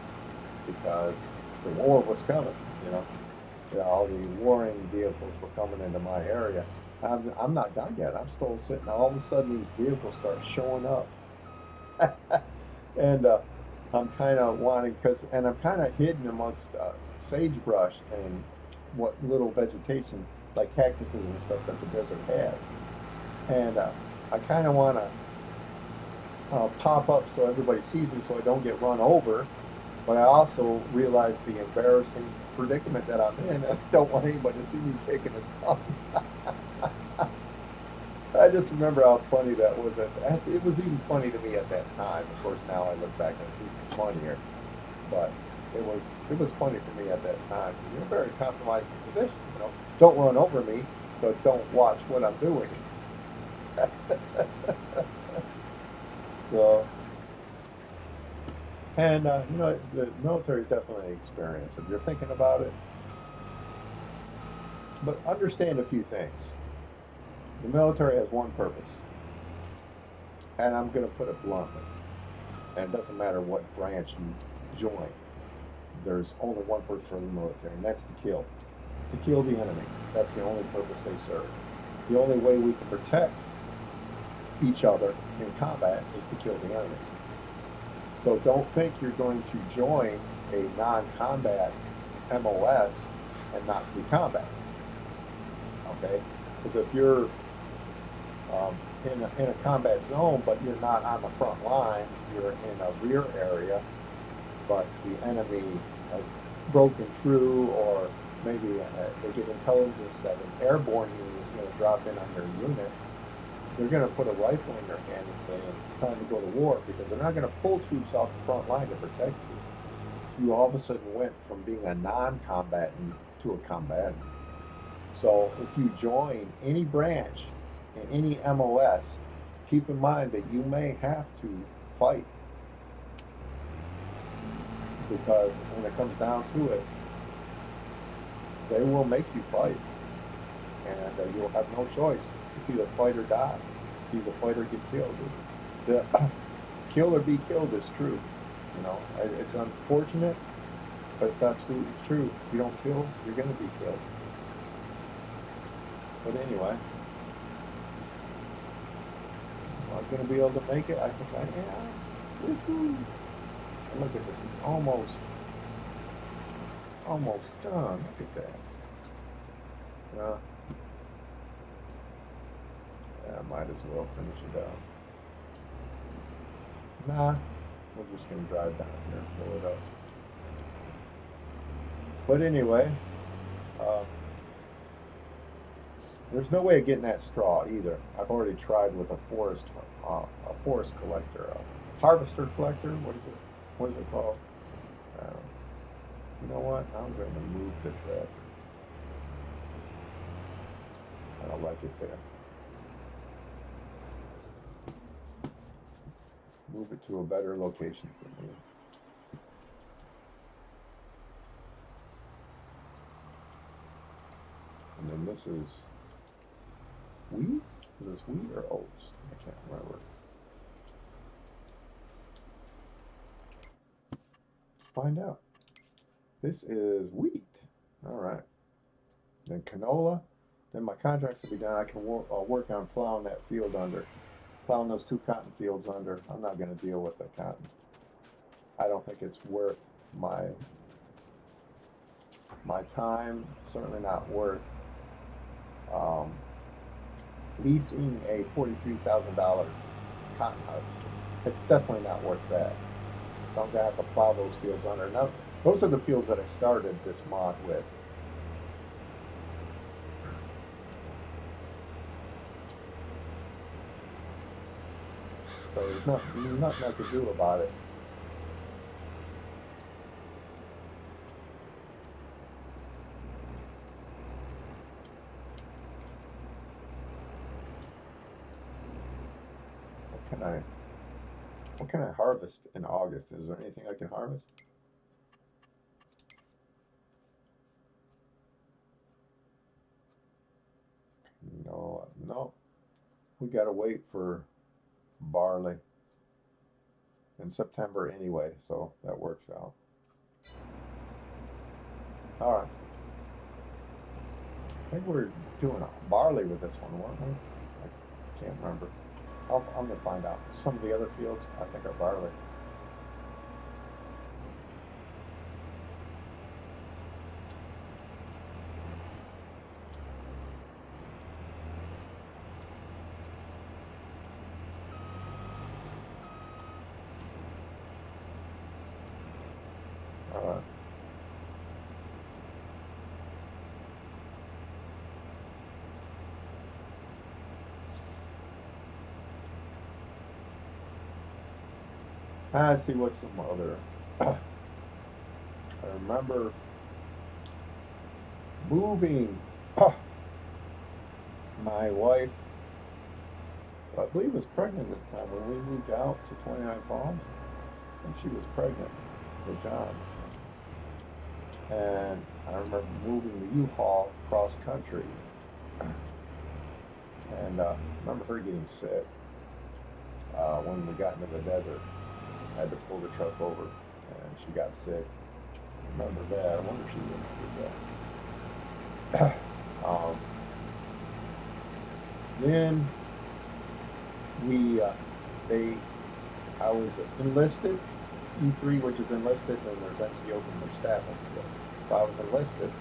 because the war was coming. You know, all the warring vehicles were coming into my area. I'm not done yet. I'm still sitting. All of a sudden, these vehicles start showing up, and I'm kind of wanting and I'm kind of hidden amongst sagebrush and what little vegetation like cactuses and stuff that the desert has, and I kind of want to pop up so everybody sees me, so I don't get run over. But I also realize the embarrassing predicament that I'm in, and I don't want anybody to see me taking a dump. I just remember how funny that was. It was even funny to me at that time. Of course, now I look back and it's even funnier. But it was funny for me at that time. You're in a very compromising position, you know. Don't run over me, but don't watch what I'm doing. So, and you know, the military is definitely an experience if you're thinking about it. But understand a few things. The military has one purpose, and I'm going to put it bluntly, and it doesn't matter what branch you join. There's only one purpose for the military, and that's to kill the enemy. That's the only purpose they serve. The only way we can protect each other in combat is to kill the enemy. So don't think you're going to join a non-combat MOS and not see combat. Okay? Because if you're in a combat zone, but you're not on the front lines, you're in a rear area, but the enemy has broken through, or maybe they get intelligence that an airborne unit is going to drop in on their unit, they're going to put a rifle in their hand and say, it's time to go to war, because they're not going to pull troops off the front line to protect you. You all of a sudden went from being a non-combatant to a combatant. So if you join any branch in any MOS, keep in mind that you may have to fight, because when it comes down to it, they will make you fight, and you'll have no choice. It's either fight or die. It's either fight or get killed. The kill or be killed is true. You know, it's unfortunate, but it's absolutely true. If you don't kill, you're going to be killed. But anyway, am I going to be able to make it? I think I am. Woo-hoo. And look at this. It's almost done. Look at that. I might as well finish it out. Nah, we're just going to drive down here and fill it up. But anyway, there's no way of getting that straw either. I've already tried with a forest collector, a harvester collector. What is it called? You know what? I'm going to move the tractor. I don't like it there. Move it to a better location for me. And then this is wheat? Is this wheat or oats? I can't remember. Let's find out. This is wheat. All right. Then canola. Then my contracts will be done. I can work on plowing that field under. Plowing those 2 cotton fields under. I'm not going to deal with the cotton. I don't think it's worth my time. Certainly not worth leasing a $43,000 cotton harvester. It's definitely not worth that. So I'm going to have to plow those fields under. Now, those are the fields that I started this mod with. So there's nothing I could do about it. What can I what can I harvest in August? Is there anything I can harvest? No, no. We gotta wait for barley in September anyway, so that works out. All right. I think we're doing barley with this one, weren't we? I can't remember. I'm gonna find out. Some of the other fields, I think, are barley. All right. Let's see what's some other. I remember moving. My wife, I believe, was pregnant at the time when we moved out to 29 Palms, and she was pregnant with John. And I remember moving the U-Haul cross country, and I remember her getting sick when we got into the desert. I had to pull the truck over, and she got sick. I remember that. I wonder if she remembers that. Then we, they, I was enlisted, E3, which is enlisted, and there's NCO and there's staff NCO. So I was enlisted.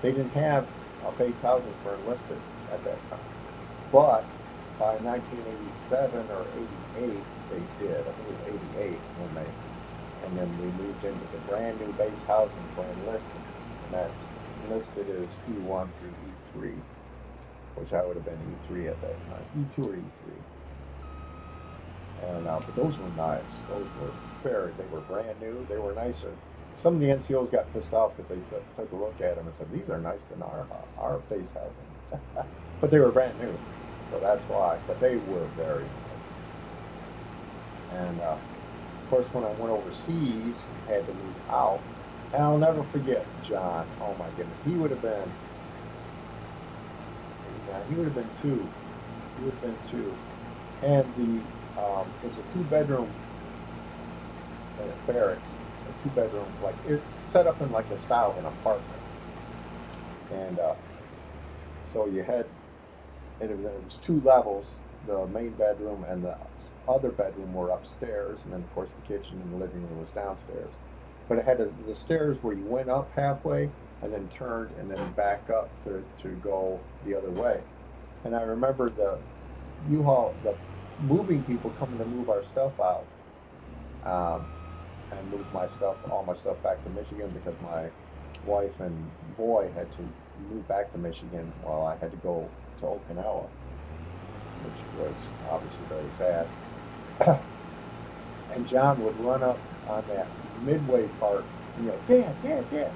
They didn't have base housing for enlisted at that time. But by 1987 or 88, they did. I think it was 88 when they, and then we moved into the brand new base housing for enlisted. And that's enlisted is E1 through E3, which I would have been E3 at that time, E2 or E3. And but those were nice. Those were they were brand new. They were nicer. Some of the NCOs got pissed off because they took a look at them and said, "These are nicer than our base housing," but they were brand new, so that's why. But they were very nice. And of course, when I went overseas, I had to move out. And I'll never forget John. Oh my goodness, he would have been. Yeah, he would have been two. He would have been two. And it was a two-bedroom barracks, a two-bedroom, like it's set up in like a style of an apartment. And so you had, and it was two levels. The main bedroom and the other bedroom were upstairs, and then of course the kitchen and the living room was downstairs. But it had the stairs where you went up halfway and then turned and then back up to go the other way. And I remember the U-Haul, the moving people coming to move our stuff out, and move my stuff, all my stuff back to Michigan because my wife and boy had to move back to Michigan while I had to go to Okinawa, which was obviously very sad. And John would run up on that midway part, and Dad, Dad, Dad.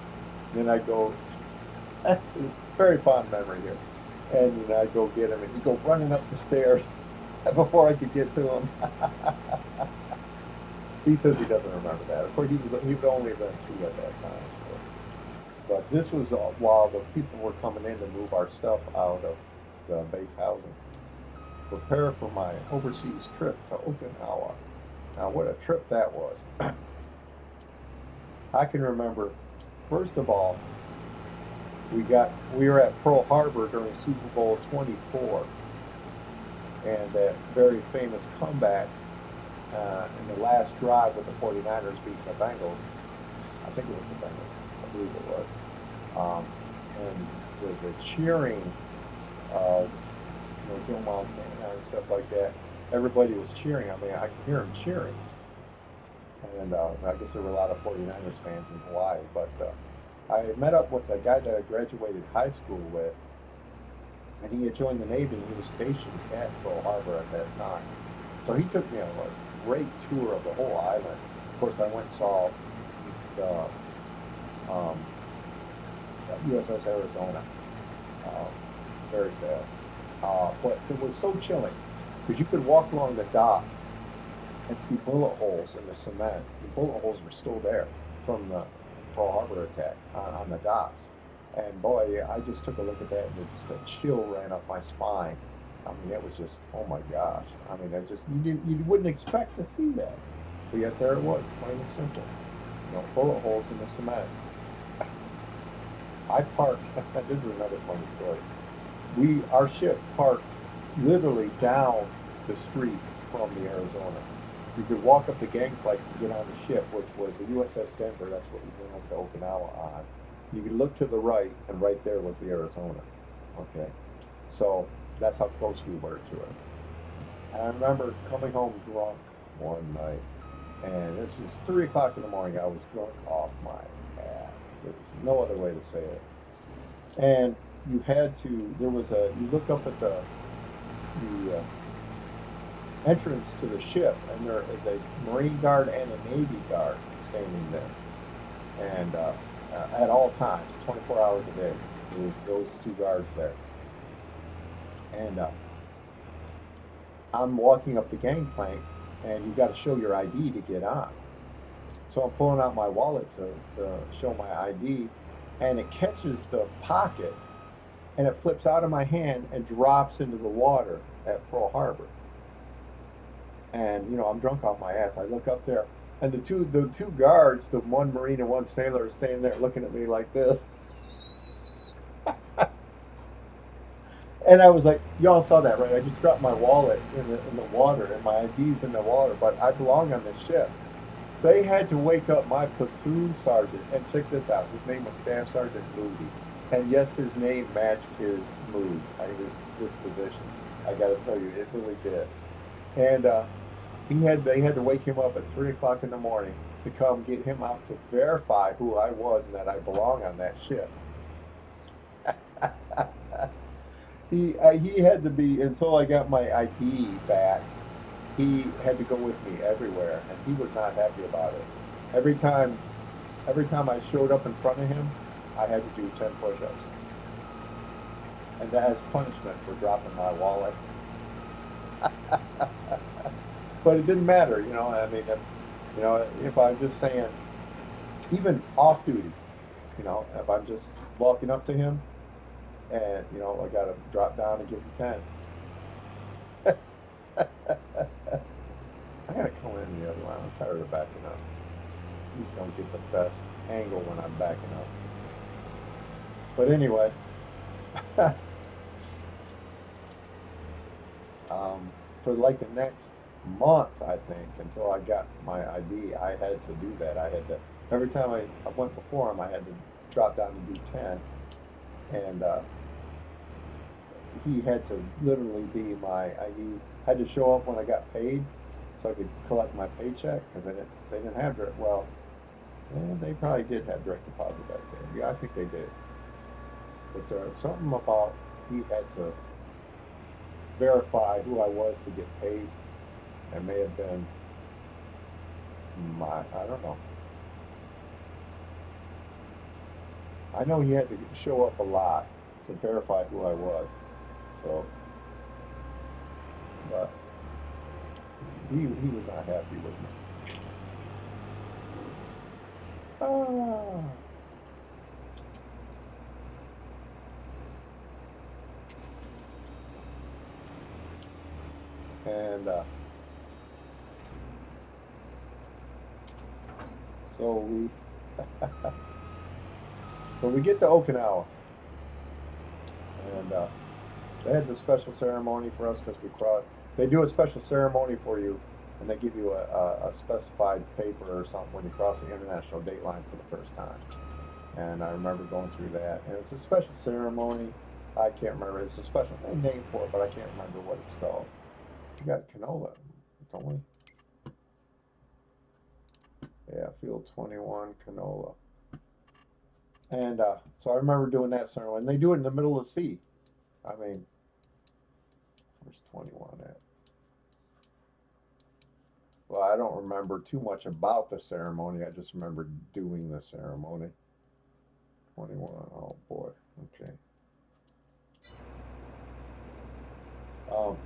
Then I'd go, very fond memory here. And then I'd go get him, and he'd go running up the stairs before I could get to him. He says he doesn't remember that. Of course, he'd only been two at that time. So. But this was while the people were coming in to move our stuff out of the base housing. Prepare for my overseas trip to Okinawa. Now, what a trip that was. I can remember, first of all, we were at Pearl Harbor during Super Bowl 24, and that very famous comeback in the last drive with the 49ers beating the Bengals. I think it was the Bengals. I believe it was. And the cheering of Joe Montana and stuff like that. Everybody was cheering. I mean, I could hear them cheering. And I guess there were a lot of 49ers fans in Hawaii. But I had met up with a guy that I graduated high school with, and he had joined the Navy, and he was stationed at Pearl Harbor at that time. So he took me on a great tour of the whole island. Of course, I went and saw the um, USS Arizona. Uh, very sad. But it was so chilling because you could walk along the dock and see bullet holes in the cement. The bullet holes were still there from the Pearl Harbor attack on the docks. And boy, I just took a look at that and just a chill ran up my spine. I mean, it was just, oh my gosh. I mean, you wouldn't expect to see that. But yet there it was, plain and simple. Bullet holes in the cement. I parked, this is another funny story. Our ship parked literally down the street from the Arizona. You could walk up the gangplank and get on the ship, which was the USS Denver. That's what we went up to Okinawa on. You could look to the right, and right there was the Arizona. Okay, so that's how close we were to it. And I remember coming home drunk one night, and this is 3 o'clock in the morning. I was drunk off my ass. There's no other way to say it. And you look up at the entrance to the ship, and there is a Marine guard and a Navy guard standing there. And at all times, 24 hours a day, there's those two guards there. And I'm walking up the gangplank, and you've got to show your ID to get on. So I'm pulling out my wallet to show my ID, and it catches the pocket, and it flips out of my hand and drops into the water at Pearl Harbor. And I'm drunk off my ass. I look up there, and the two guards, the one Marine and one sailor, are standing there looking at me like this. And I was like, y'all saw that, right? I just dropped my wallet in the water, and my ID's in the water, but I belong on this ship. They had to wake up my platoon sergeant, and check this out. His name was Staff Sergeant Moody. And yes, his name matched his mood, his disposition. I got to tell you, it really did. And they had to wake him up at 3 o'clock in the morning to come get him out to verify who I was and that I belong on that ship. He had to be, until I got my ID back. He had to go with me everywhere, and he was not happy about it. Every time, every time I showed up in front of him, I had to do 10 push-ups, and that as punishment for dropping my wallet. But it didn't matter, I mean, if I'm just saying, even off duty, if I'm just walking up to him, and I got to drop down and give him 10. I gotta come in the other line. I'm tired of backing up. He's gonna get the best angle when I'm backing up. But anyway, for like the next month, I think, until I got my ID, I had to do that. I had to, every time I went before him, I had to drop down and do 10. And he had to literally be he had to show up when I got paid so I could collect my paycheck, because they didn't have direct, well, they probably did have direct deposit back then. Yeah, I think they did. But something about he had to verify who I was to get paid. It may have been I don't know. I know he had to show up a lot to verify who I was. So, but he was not happy with me. Ah. And so we so we get to Okinawa, and they had the special ceremony for us because we crossed. They do a special ceremony for you, and they give you a specified paper or something when you cross the international date line for the first time. And I remember going through that, and it's a special ceremony. I can't remember. It's a special name for it, but I can't remember what it's called. We got canola, don't we? Yeah, Field 21 canola. And so I remember doing that ceremony. And they do it in the middle of the sea. I mean, where's 21 at? well, I don't remember too much about the ceremony. I just remember doing the ceremony. 21. Oh boy. Okay. Um,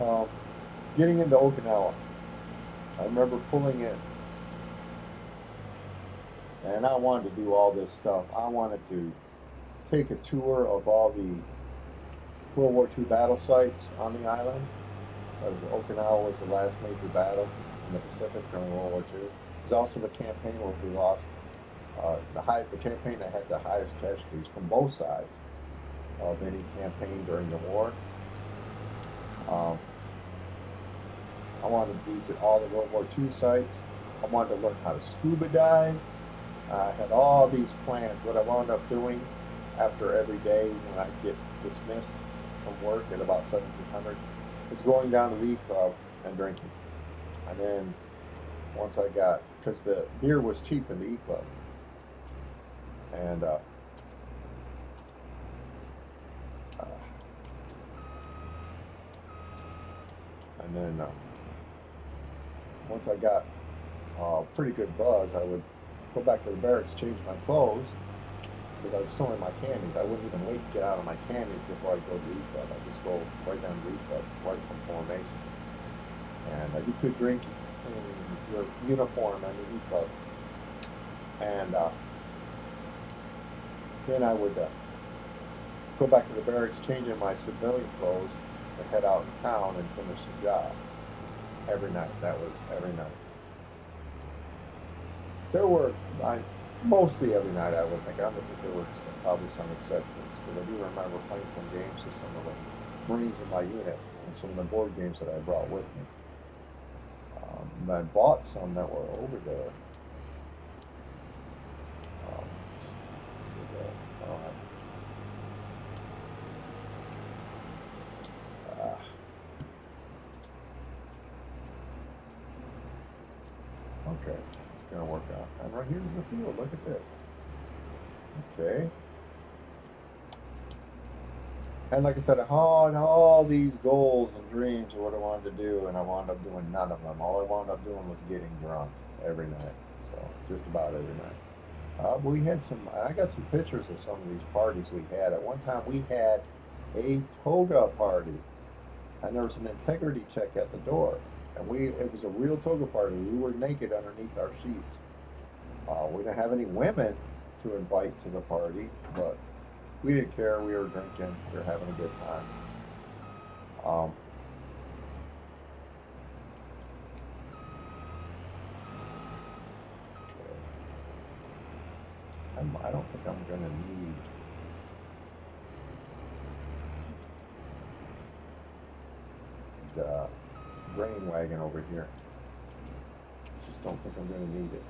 um, Getting into Okinawa. I remember pulling in, and I wanted to do all this stuff. I wanted to take a tour of all the World War II battle sites on the island. Okinawa was the last major battle in the Pacific during World War II. It was also the campaign where we lost the campaign that had the highest casualties from both sides of any campaign during the war. Um, I wanted to visit all the World War II sites. I wanted to learn how to scuba dive. I had all these plans. What I wound up doing after every day when I get dismissed from work at about 1700 was going down to the club and drinking. And then once I got, because the beer was cheap in the E Club, and uh, and then once I got pretty good buzz, I would go back to the barracks, change my clothes, because I was still in my camis. I wouldn't even wait to get out of my camis before I go to the E Club. I'd just go right down to the E Club, right from formation. And you could drink in your uniform and the E Club. And then I would go back to the barracks, change in my civilian clothes, and head out in town and finish the job every night. That was every night. There were, mostly every night I would think. I think there were probably some exceptions, but I do remember playing some games with some of the Marines in my unit and some of the board games that I brought with me. And I bought some that were over there. Um, I don't have, okay, it's gonna work out. And right here's the field. Look at this. Okay. And like I said, I had all these goals and dreams of what I wanted to do, and I wound up doing none of them. All I wound up doing was getting drunk every night. So just about every night. We had some. I got some pictures of some of these parties we had. At one time, we had a toga party, and there was an integrity check at the door, and it was a real toga party. We were naked underneath our sheets. We didn't have any women to invite to the party, but we didn't care. We were drinking. We were having a good time. Um, I don't think I'm gonna need the grain wagon over here. Just don't think I'm gonna need it.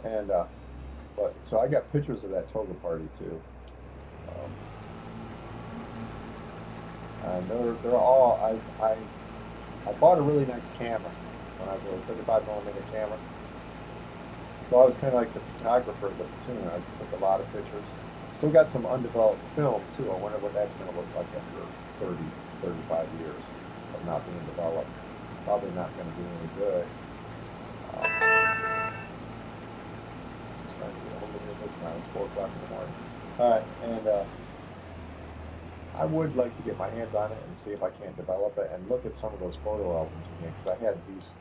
And but so I got pictures of that toga party too. Um, and they're all I bought a really nice camera when I was a 35 millimeter camera. So I was kind of like the photographer of the platoon. I took a lot of pictures. Still got some undeveloped film too. I wonder what that's going to look like after 30, 35 years of not being developed. Probably not going to be any good. It's trying to get a hold of this now. It's 4 o'clock in the morning. All right, and I would like to get my hands on it and see if I can't develop it and look at some of those photo albums again because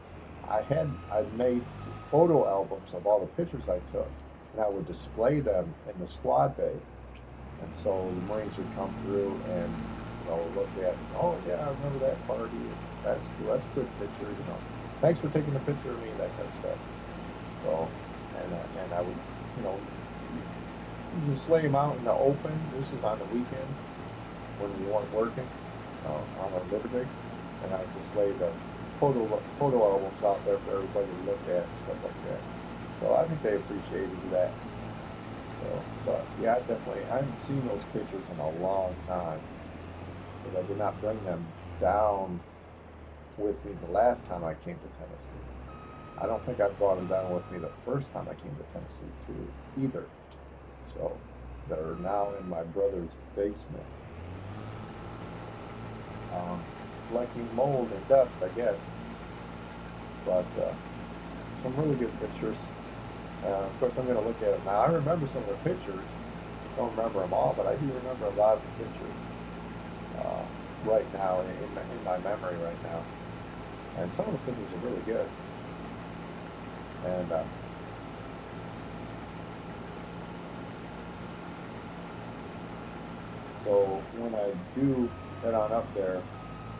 I made photo albums of all the pictures I took, and I would display them in the squad bay. And so the Marines would come through and look at, oh yeah, I remember that party. That's cool. That's a good picture. Thanks for taking the picture of me. That kind of stuff. So, and I would, you know, just lay them out in the open. This is on the weekends when we weren't working on our Liberty, and I just lay the photo albums out there for everybody to look at and stuff like that. So I think they appreciated that. So, but yeah, I haven't seen those pictures in a long time because I did not bring them down with me the last time I came to Tennessee. I don't think I brought them down with me the first time I came to Tennessee too either. So that are now in my brother's basement, collecting mold and dust, I guess. But some really good pictures. Of course, I'm going to look at them now. I remember some of the pictures. Don't remember them all, but I do remember a lot of the pictures right now in my memory right now. And some of the pictures are really good. And so when I do head on up there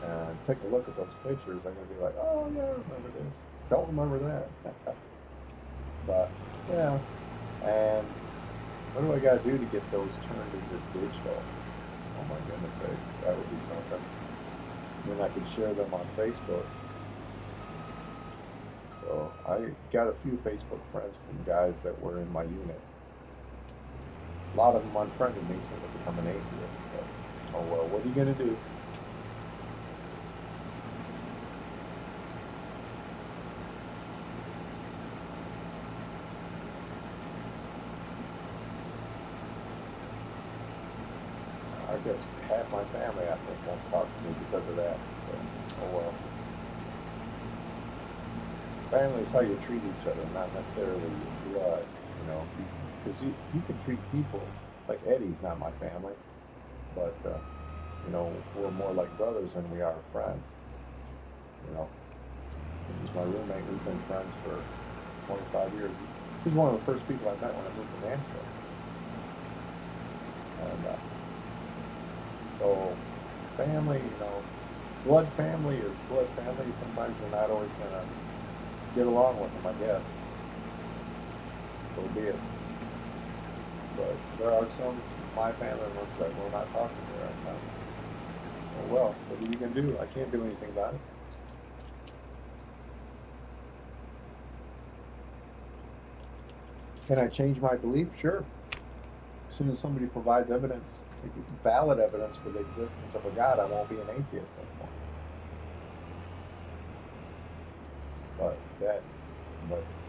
and take a look at those pictures, I'm going to be like, oh yeah, I remember this. Don't remember that. But yeah, and what do I got to do to get those turned into digital? Oh my goodness sakes, that would be something. Then I could share them on Facebook. So I got a few Facebook friends from guys that were in my unit. A lot of them unfriended me, so they become an atheist. But, oh well, what are you gonna do? I guess half my family, I think, won't talk to me because of that. So, oh well. Family is how you treat each other, not necessarily your blood, you know. Because you can treat people like Eddie's not my family, but you know, we're more like brothers than we are friends. You know, he's my roommate. We've been friends for 25 years. He's one of the first people I met when I moved to Nashville. And so, family, you know, blood family is blood family. Sometimes you're not always gonna get along with them, I guess. So be it. But there are some my family members that we're not talking to right now. Oh well, what are you gonna do? I can't do anything about it. Can I change my belief? Sure. As soon as somebody provides evidence, valid evidence for the existence of a God, I won't be an atheist anymore. But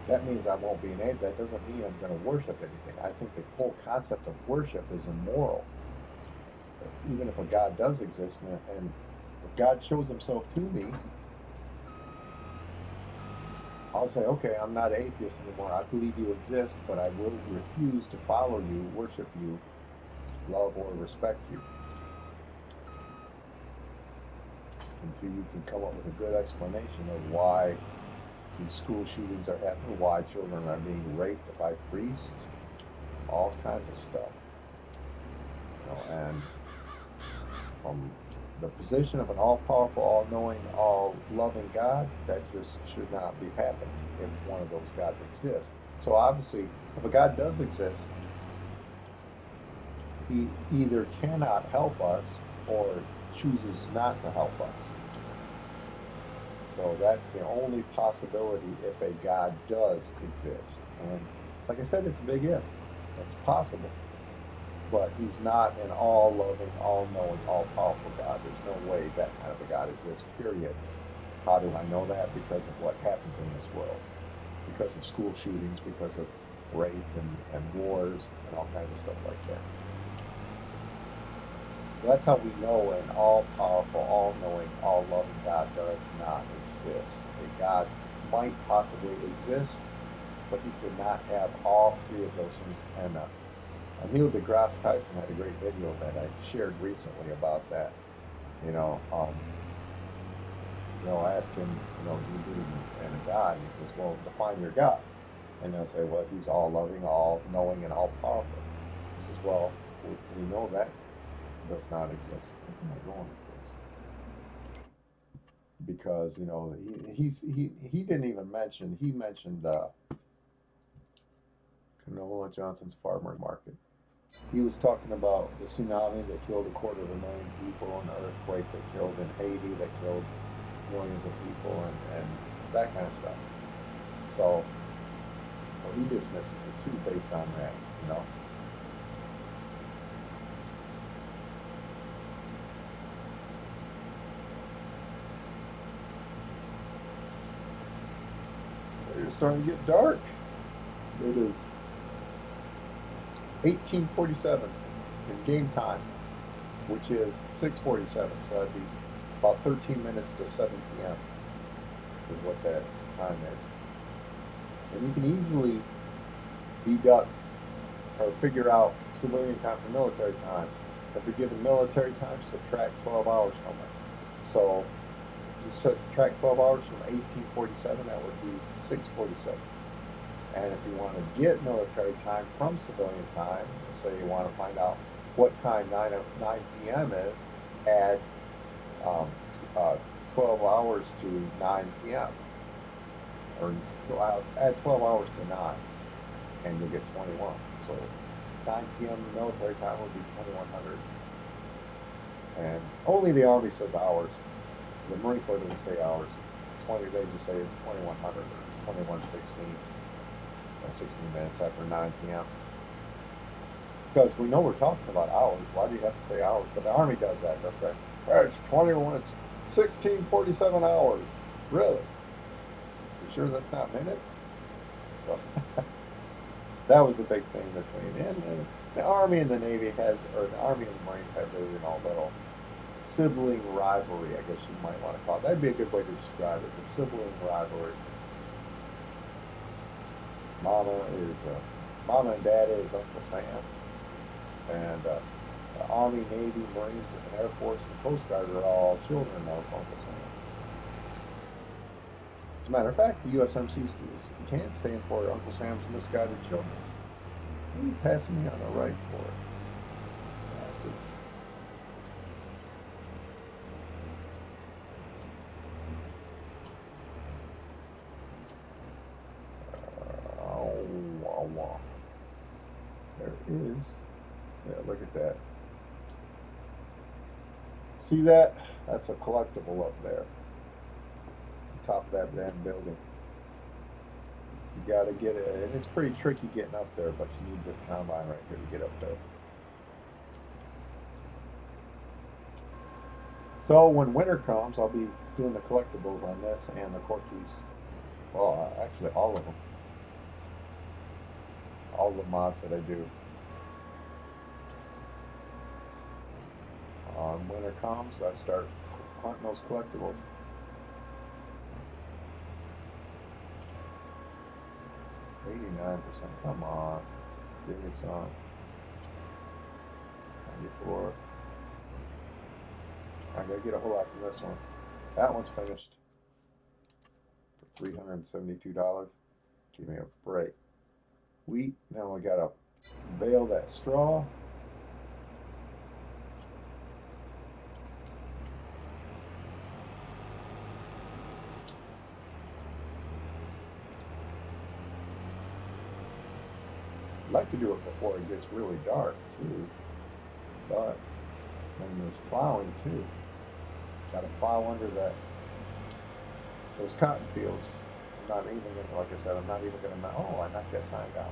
that means I won't be an atheist. That doesn't mean I'm going to worship anything. I think the whole concept of worship is immoral. Even if a God does exist, and if God shows himself to me, I'll say, okay, I'm not an atheist anymore. I believe you exist, but I will refuse to follow you, worship you, love or respect you until you can come up with a good explanation of why these school shootings are happening, why children are being raped by priests, all kinds of stuff. You know, and from the position of an all-powerful, all-knowing, all-loving God, that just should not be happening if one of those gods exists. So obviously, if a God does exist, he either cannot help us or chooses not to help us. So that's the only possibility if a God does exist. And like I said, it's a big if. It's possible. But he's not an all-loving, all-knowing, all-powerful God. There's no way that kind of a God exists, period. How do I know that? Because of what happens in this world. Because of school shootings, because of rape and wars and all kinds of stuff like that. So that's how we know an all-powerful, all-knowing, all-loving God does not exist. A God might possibly exist, but he could not have all three of those things. And Neil deGrasse Tyson had a great video that I shared recently about that. You know, ask him, do you believe in a God? And he says, well, define your God. And they'll say, well, he's all loving, all knowing, and all powerful. He says, well, we know that does not exist. Where am I going with this? Because he didn't even mention. He mentioned Canola Johnson's Farmers Market. He was talking about the tsunami that killed 250,000 people, and the earthquake that killed in Haiti that killed millions of people, and that kind of stuff. So he dismisses it too based on that, It's starting to get dark. It is 18:47 in game time, which is 6:47. So that'd be about 13 minutes to 7 p.m. is what that time is. And you can easily deduct or figure out civilian time from military time. If you're given military time, subtract 12 hours from it. So you subtract 12 hours from 18:47, that would be 6:47. And if you want to get military time from civilian time, say you want to find out what time 9 p.m. is, add um, uh, 12 hours to 9 p.m. Or add 12 hours to 9, and you'll get 21. So 9 p.m. military time would be 2100. And only the Army says hours. The Marine Corps doesn't say hours. They just say it's 2100 or it's 2116. 16 minutes after 9 p.m. Because we know we're talking about hours. Why do you have to say hours? But the Army does that. They'll say, oh, it's 16:47 hours. Really? You sure that's not minutes? So that was the big thing between. And the Army and the Navy or the Army and the Marines have their little sibling rivalry, I guess you might want to call it. That'd be a good way to describe it, the sibling rivalry. Mama and Dad is Uncle Sam, and the Army, Navy, Marines, and Air Force and Coast Guard are all children of Uncle Sam. As a matter of fact, the USMC can stand for Uncle Sam's Misguided Children. What are you passing me on the right for? Bastard. There is. Yeah, look at that. See that? That's a collectible up there. On top of that damn building. You gotta get it, and it's pretty tricky getting up there, but you need this combine right here to get up there. So when winter comes, I'll be doing the collectibles on this and the Corkis. Well, actually all of them. All the mods that I do. When winter comes, I start hunting those collectibles. 89%, come on. Give me some. 94. I gotta get a whole lot from this one. That one's finished for $372. Give me a break. Wheat, now we gotta bale that straw. I'd like to do it before it gets really dark too, but then there's plowing too. Got to plow under those cotton fields. I'm not even gonna, like I said, I'm not even gonna. Oh, I knocked that sign down.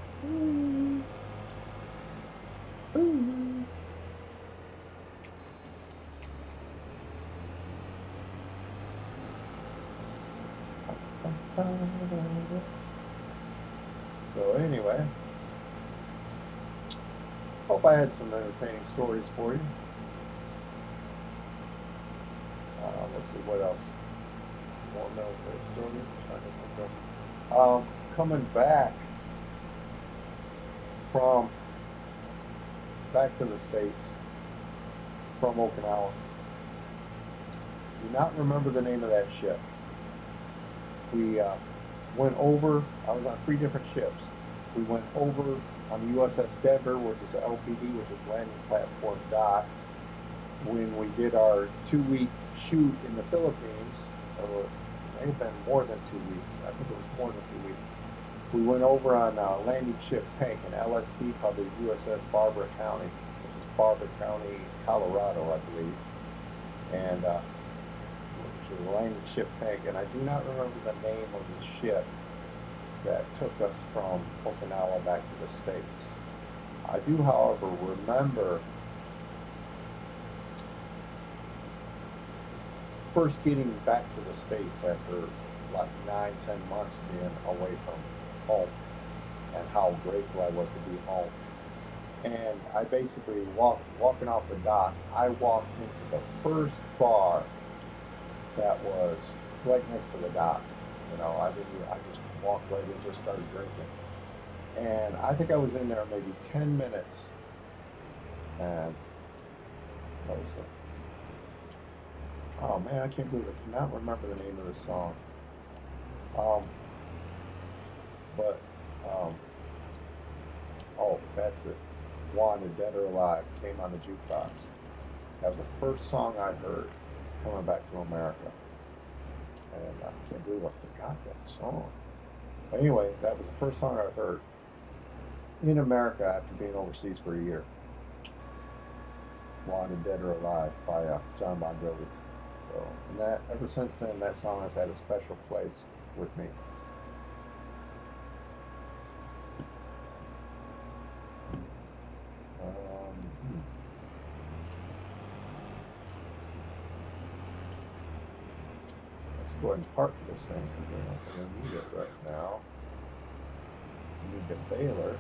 Ooh. Ooh. So anyway, hope I had some entertaining stories for you. Let's see what else. More military stories. Coming back to the States from Okinawa. Do not remember the name of that ship. We went over. I was on 3 different ships. We went over on the USS Denver, which is LPD, which is landing platform dock. When we did our 2-week shoot in the Philippines, or it may have been more than 2 weeks. I think it was more than 2 weeks. We went over on a landing ship tank, an LST called the USS Barbara County, which is Barbara County, Colorado, I believe, and which is a landing ship tank. And I do not remember the name of the ship that took us from Okinawa back to the States. I do, however, remember first getting back to the States after like 9-10 months being away from home, and how grateful I was to be home. And I basically walking off the dock. I walked into the first bar that was right next to the dock. I didn't. I just walked right in, just started drinking, and I think I was in there maybe 10 minutes, and I was. Oh man, I can't believe I cannot remember the name of the song. Um, but um, oh, that's it. Wanted Dead or Alive came on the jukebox. That was the first song I heard coming back to America, and I can't believe I forgot that song. But anyway, that was the first song I heard in America after being overseas for a year. Wanted Dead or Alive by John Bon Jovi. So, and that ever since then, that song has had a special place with me. Hmm. Let's go ahead and park this thing because we're not going to need it right now. We need the baler.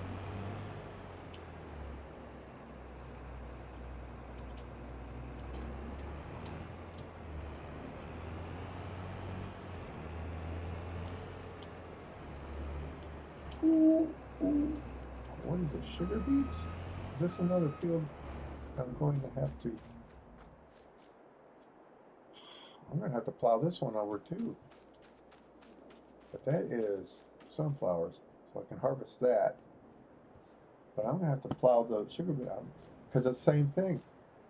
What is it? Sugar beets? Is this another field I'm going to have to? I'm going to have to plow this one over too. But that is sunflowers, so I can harvest that. But I'm going to have to plow the sugar beet because it's the same thing.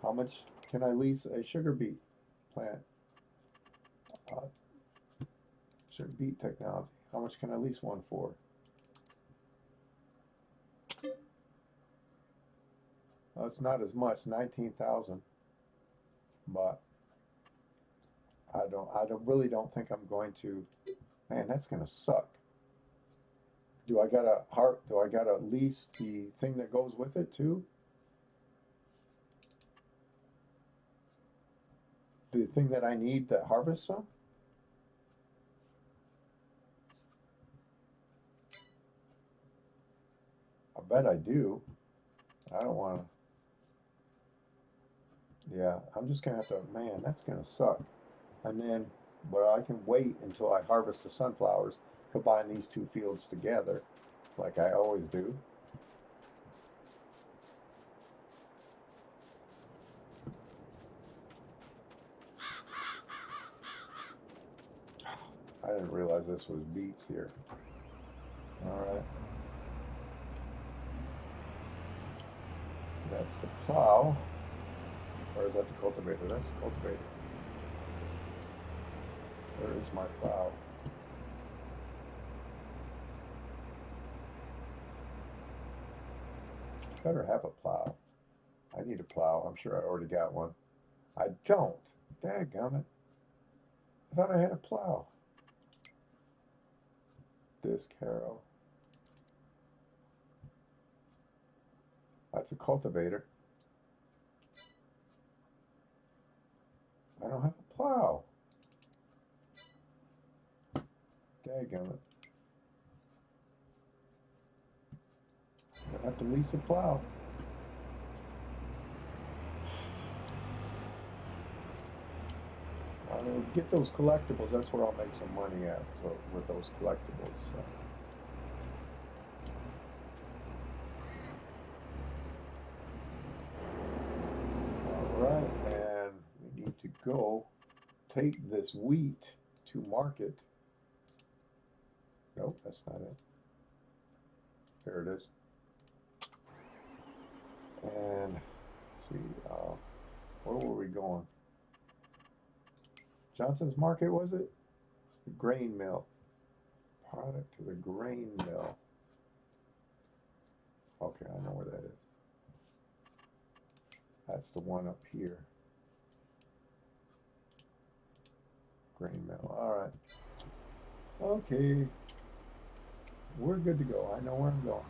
How much can I lease a sugar beet plant? Uh, sugar beet technology. How much can I lease one for? Well, it's not as much, 19,000, but really don't think I'm going to. Man, that's gonna suck. Do I gotta lease the thing that goes with it too? The thing that I need that harvests them? I bet I do. I don't want to. Yeah, I'm just gonna have to. Man, that's gonna suck. And then, but I can wait until I harvest the sunflowers, combine these two fields together, like I always do. I didn't realize this was beets here. All right. That's the plow. Or is that the cultivator? That's the cultivator. Where is my plow? Better have a plow. I need a plow. I'm sure I already got one. I don't. Dadgummit. I thought I had a plow. Disc harrow. That's a cultivator. I don't have a plow. Dadgummit. I have to lease a plow. I'll get those collectibles. That's where I'll make some money at. So with those collectibles. So. All right, and we need to go take this wheat to market. Nope, that's not it. There it is. And see, where were we going? Johnson's Market, was it? The grain mill. Product to the grain mill. Okay, I know where that is. That's the one up here. Grain mill. All right. Okay. We're good to go. I know where I'm going.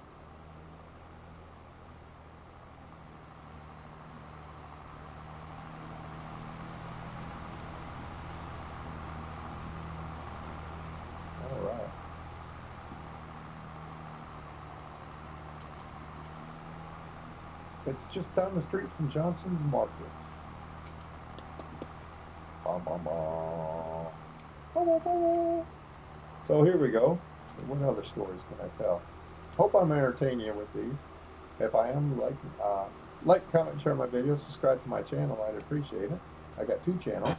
All right. It's just down the street from Johnson's Market. Bum, bum, bum. Bum, bum, bum. So here we go. What other stories can I tell? Hope I'm entertaining you with these. If I am, like, comment, share my videos, subscribe to my channel. I'd appreciate it. I got 2 channels.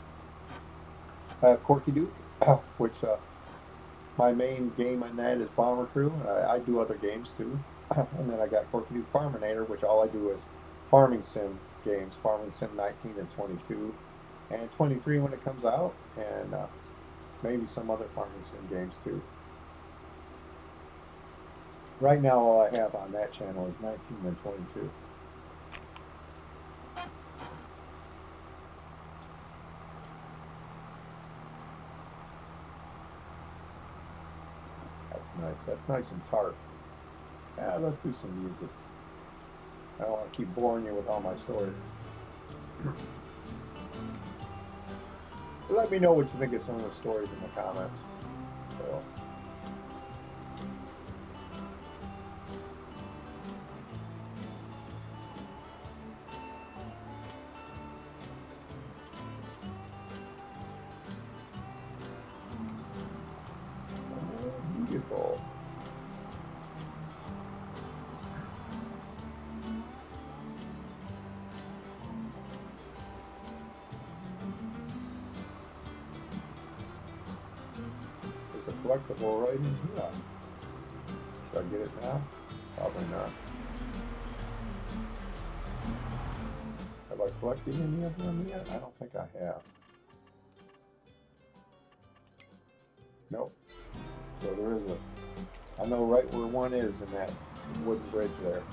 I have Corky Duke, which my main game on that is Bomber Crew. I do other games too. And then I got Corky Duke Farminator, which all I do is farming sim games, Farming Sim 19 and 22, and 23 when it comes out, and maybe some other farming sim games too. Right now, all I have on that channel is 19 and 22. That's nice. That's nice and tart. Yeah, let's do some music. I don't want to keep boring you with all my stories. Let me know what you think of some of the stories in the comments. So. Beautiful. There's a collectible right in here. Should I get it now? Probably not. Have I collected any of them yet? I don't think I have. Nope. So there is I know right where one is in that wooden bridge there.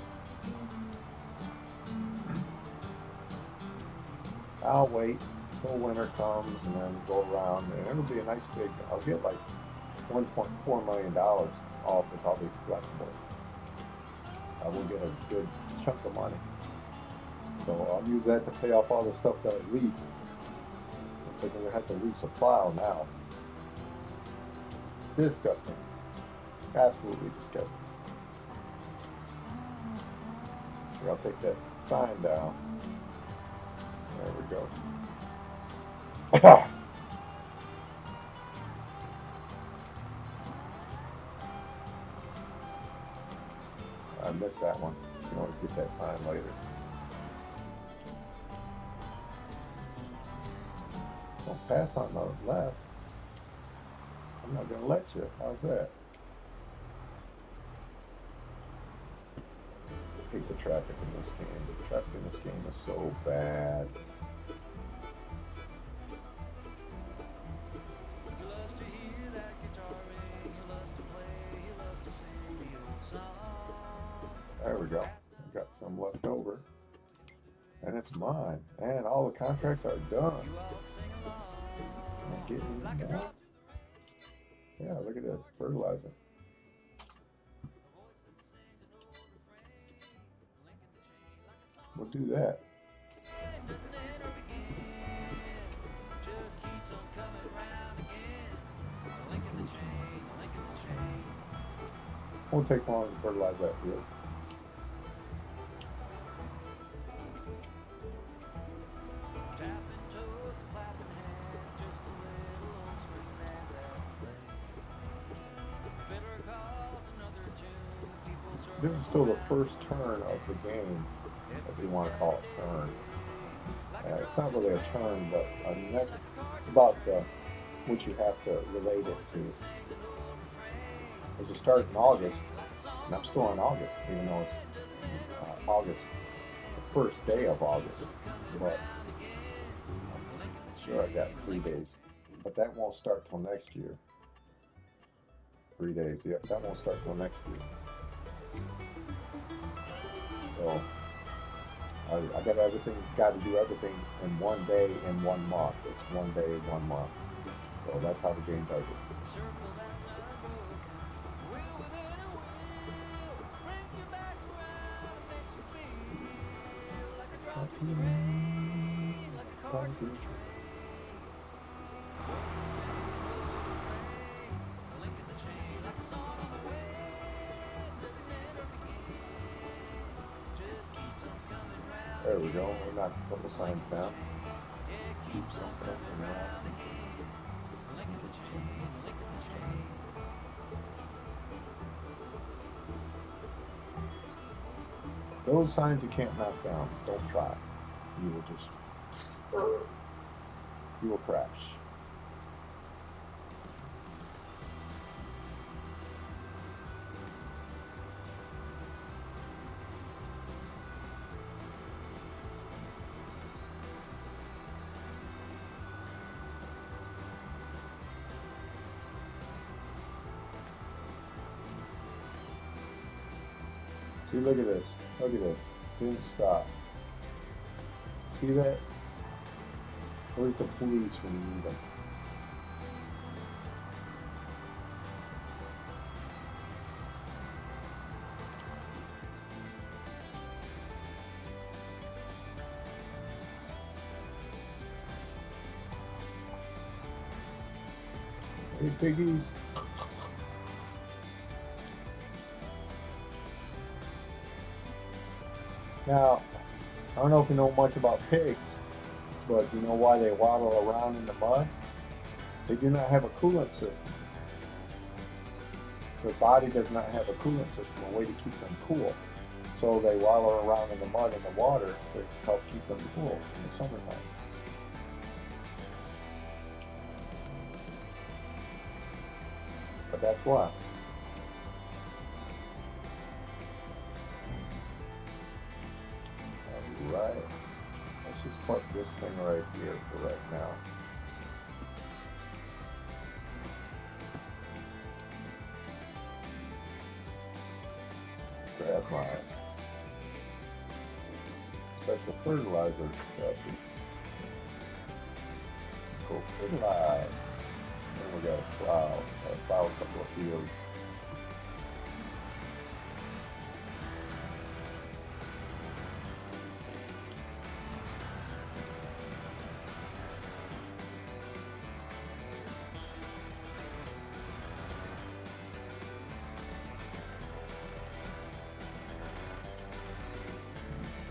I'll wait till winter comes and then go around, and it'll be a nice big, I'll get like $1.4 million off with all these collectibles. I will get a good chunk of money. So I'll use that to pay off all the stuff that I lease. Looks like I'm going to have to lease a plow now. Disgusting. Absolutely disgusting. Here, I'll take that sign down. There we go. I missed that one. You can always get that sign later. Don't pass on the left. I'm not going to let you. How's that? I hate the traffic in this game. The traffic in this game is so bad. There we go. I got some left over. And it's mine. And all the contracts are done. I'm getting more. Yeah, look at this. Fertilizer. We'll do that. Won't take long to fertilize that field. This is still the first turn of the game, if you want to call it turn. It's not really a turn, but that's about what you have to relate it to. As you start in August, and I'm still in August, even though it's August, the first day of August, but I'm sure I got 3 days. But that won't start till next year. 3 days, yep, that won't start till next year. So I got everything, got to do everything in 1 day in 1 month. It's 1 day, 1 month. So that's how the game does it. There we go. We knocked a couple signs down. Keep something around. Those signs you can't knock down. Don't try. You will just, you will crash. See, look at this. Look at this. Didn't stop. See that? Where's the police when you need them? Hey, piggies. Now, I don't know if you know much about pigs, but you know why they waddle around in the mud? They do not have a coolant system. Their body does not have a coolant system, a way to keep them cool. So they waddle around in the mud and the water to help keep them cool in the summertime. But that's why. Right. Let's just put this thing right here for right now. Grab my special fertilizer. Go fertilize. Then we got a plow. A couple of fields.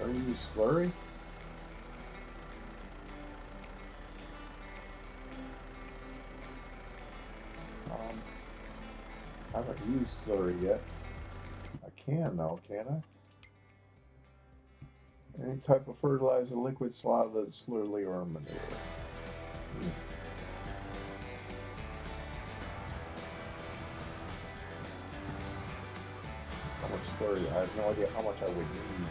Are you slurry? I haven't used slurry yet. I can though, can I? Any type of fertilizer, liquid, solid, slurry, or manure. How much slurry? I have no idea how much I would need.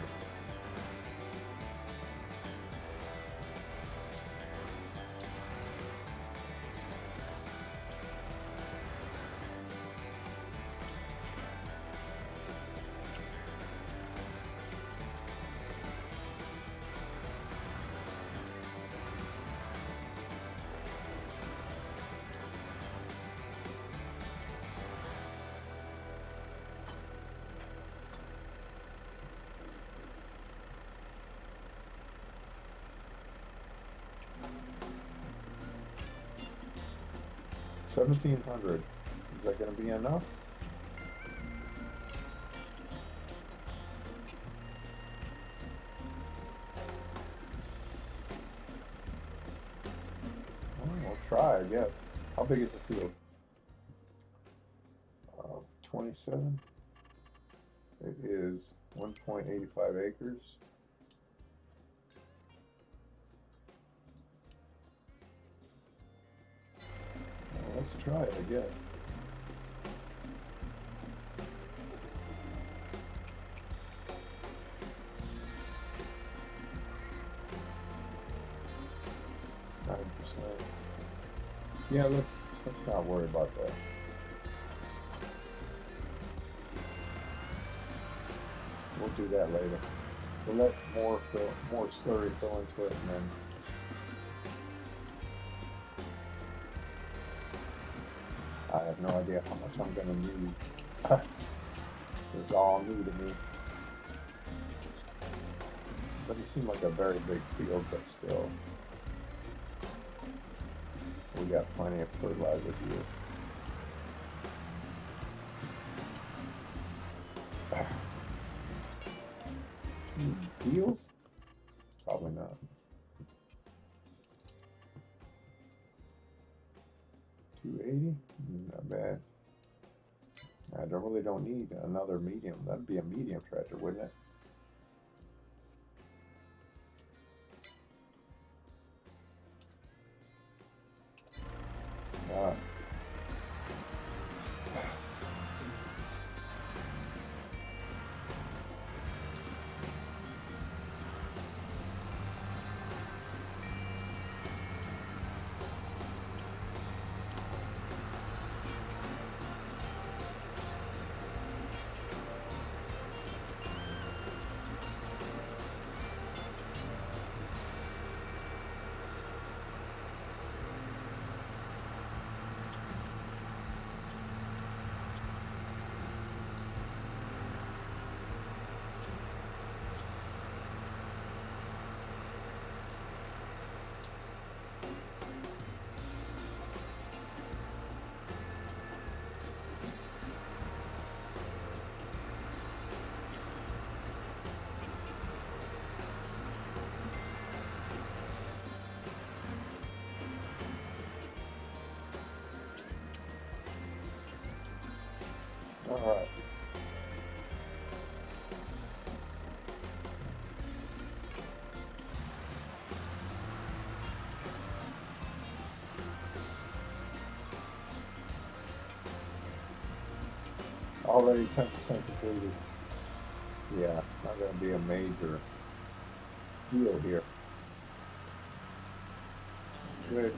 $1,700. Is that going to be enough? Well, we'll try, I guess. How big is the field? 27. It is 1.85 acres. Let's try it, I guess. Yeah, let's not worry about that. We'll do that later. We'll let more slurry fill into it, and then I have no idea how much I'm going to need. It's all new to me. Doesn't seem like a very big field, but still. We got plenty of fertilizer here. Deals? I really don't need another medium. That'd be a medium tractor, wouldn't it? Uh, all right. Already 10% completed. Yeah, not going to be a major deal here. Good.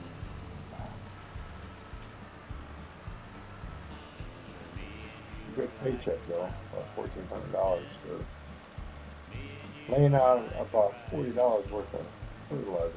Good paycheck though, about $1,400 for laying out about $40 worth of fertilizer.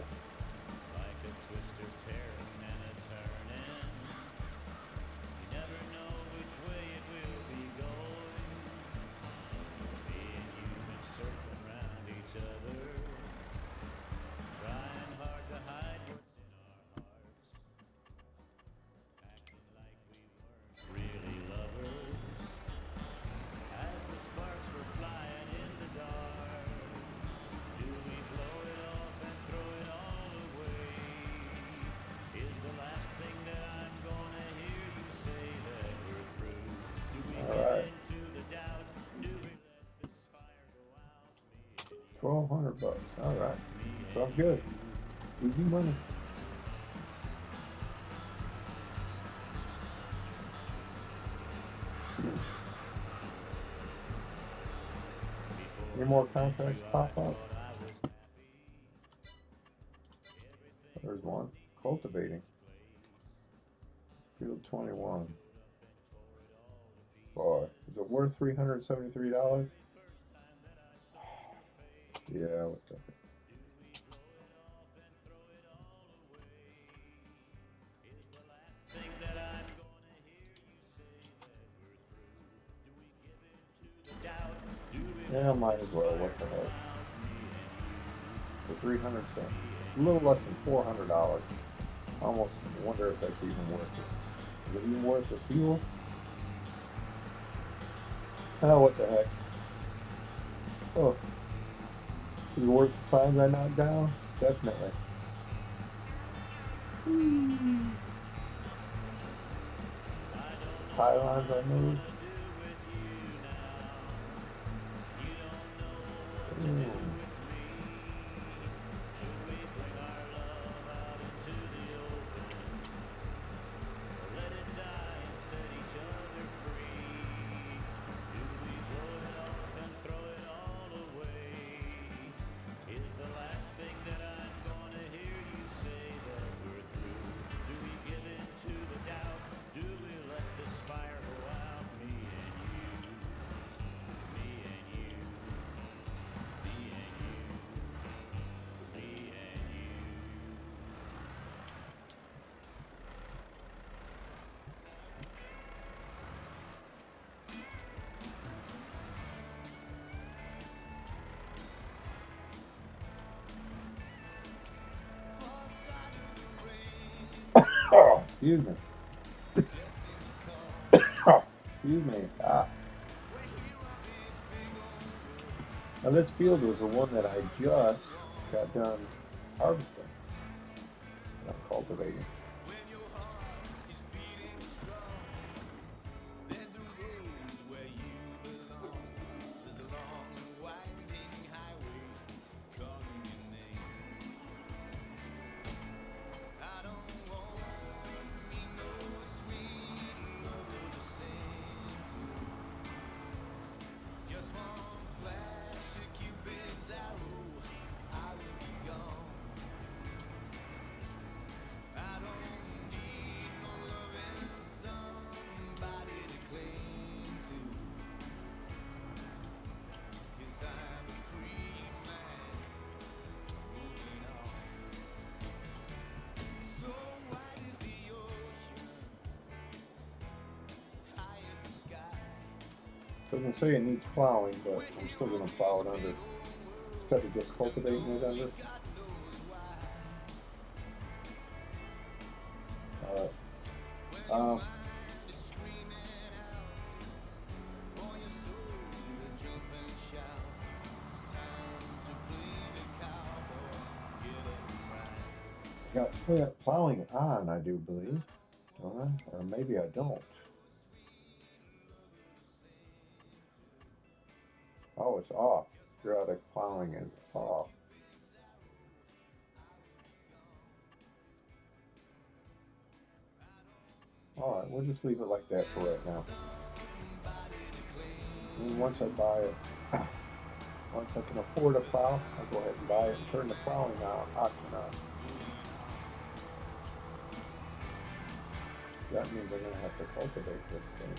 $1,200. All right, sounds good. Easy money. Any more contracts pop up? There's one. Cultivating. Field 21. Boy, is it worth $373? Yeah, what the? Yeah, might as well. What the heck? For 300 cents. A little less than $400. I almost wonder if that's even worth it. Is it even worth the fuel? Oh, what the heck? Oh, is it worth the signs I knocked down? Definitely. Pylons I moved. Oh, excuse me. Oh, excuse me. Ah. Now this field was the one that I just got done harvesting. I'm cultivating. Doesn't say it needs plowing, but I'm still gonna plow it under instead of just cultivating it under. Alright. Got plowing on, I do believe. Don't I? Or maybe I don't. Oh, it's off. Periodic plowing is off. Alright, we'll just leave it like that for right now. And once I buy it, once I can afford a plow, I'll go ahead and buy it and turn the plowing option on. That means I'm going to have to cultivate this thing.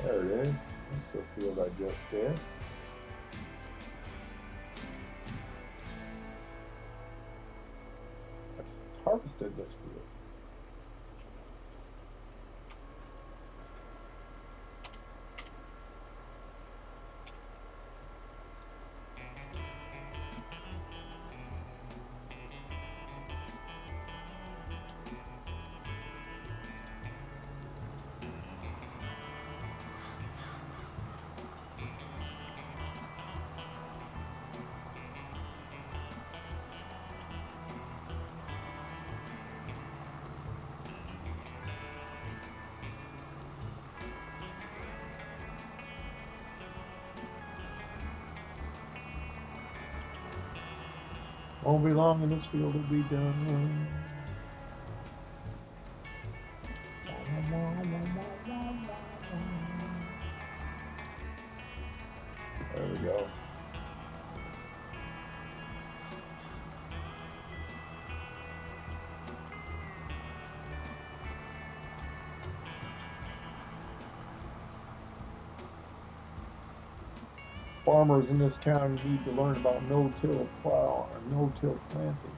There it is. That's the field I just did. I just harvested this field. Won't be long and this field will be done. There we go. Farmers in this county need to learn about no-till plow or no-till planting.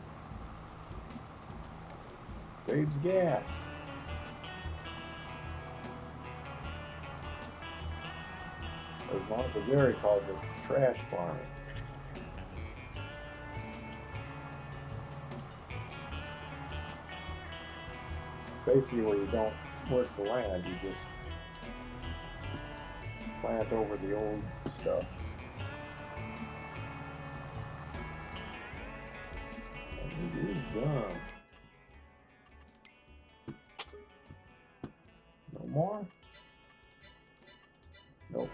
Saves gas. As Monica Gary calls it, trash farming. Basically where you don't work the land, you just plant over the old stuff. And it is done. No more? Nope.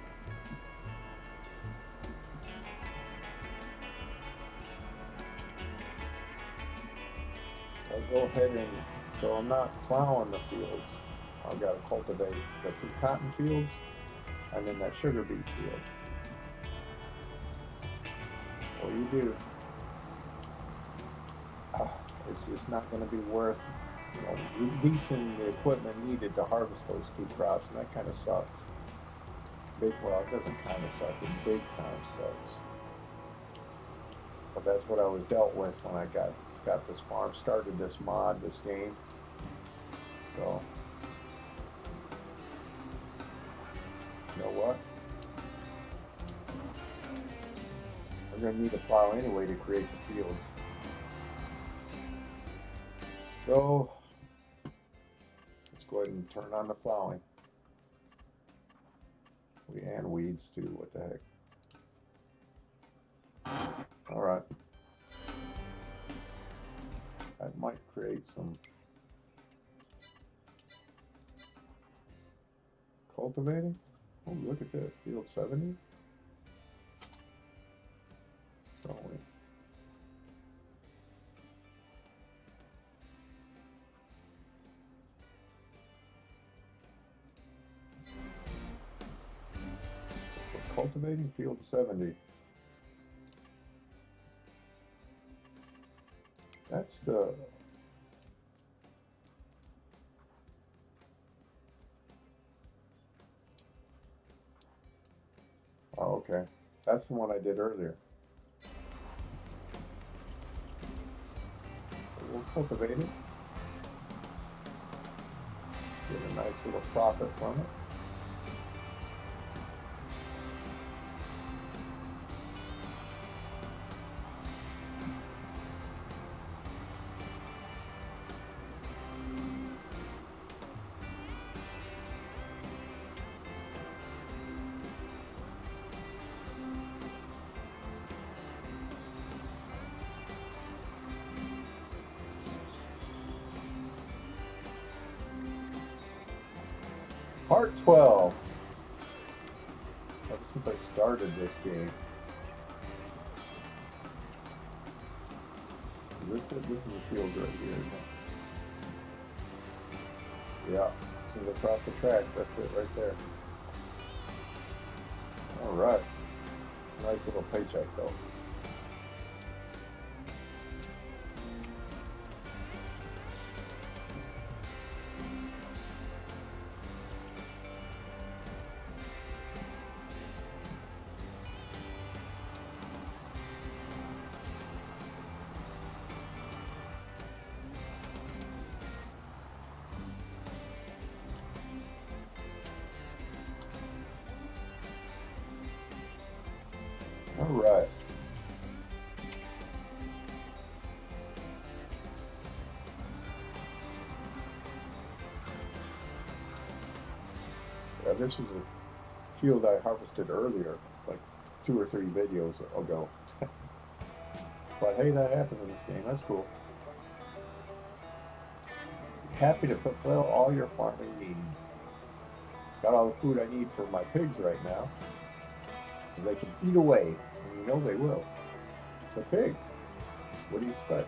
I'll go ahead and, so I'm not plowing the fields. I've got to cultivate the 2 cotton fields and then that sugar beet field. What do? It's just not going to be worth, leasing the equipment needed to harvest those 2 crops, and that kind of sucks. Well, it doesn't kind of suck, it big time sucks. But that's what I was dealt with when I got this farm, started this mod, this game. So, you know what? We're going to need a plow anyway to create the fields. So, let's go ahead and turn on the plowing. And weeds too, what the heck. Alright. That might create some Cultivating? Oh, look at this. Field 70. Sowing. Cultivating field 70. That's the... Oh, okay. That's the one I did earlier. We'll cultivate it. Get a nice little profit from it. Part 12. Ever since I started this game. Is this it? This is the field right here, isn't it? Yeah. As soon as I cross the tracks, that's it right there. Alright. It's a nice little paycheck though. Alright. Yeah, this was a field I harvested earlier, like 2 or 3 videos ago. But hey, that happens in this game. That's cool. Happy to fulfill all your farming needs. Got all the food I need for my pigs right now, so they can eat away, and you know they will. The pigs. What do you expect?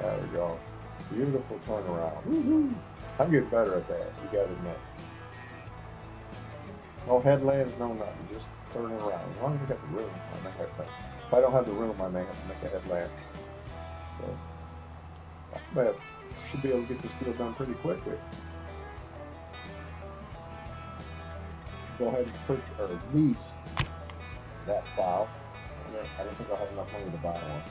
There we go. Beautiful turnaround. Woo-hoo. I'm getting better at that, you gotta admit. No headlands, no nothing, just turning around. As long as I got the room, I make that. If I don't have the room, I may have to make a headland. So, I should be able to get this deal done pretty quick here. Go ahead and put or lease that plow. I don't think I'll have enough money to buy one.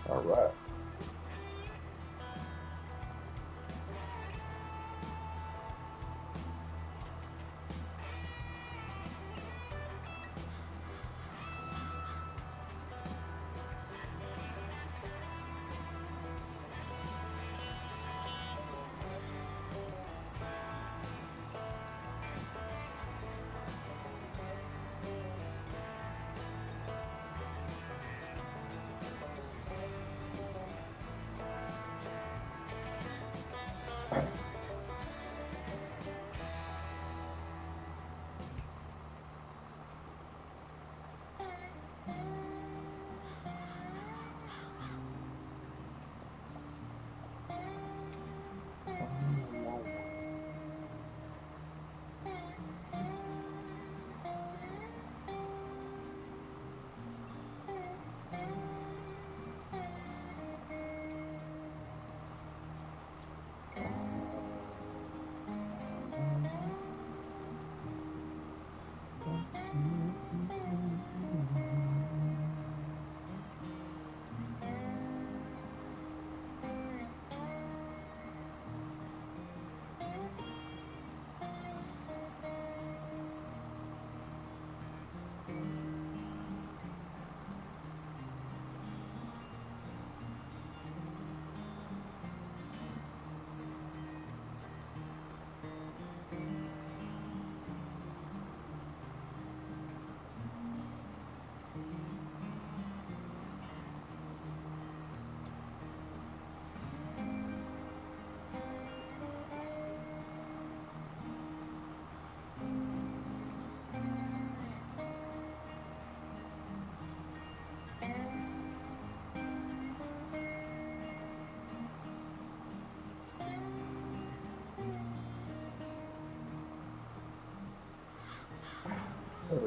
All right.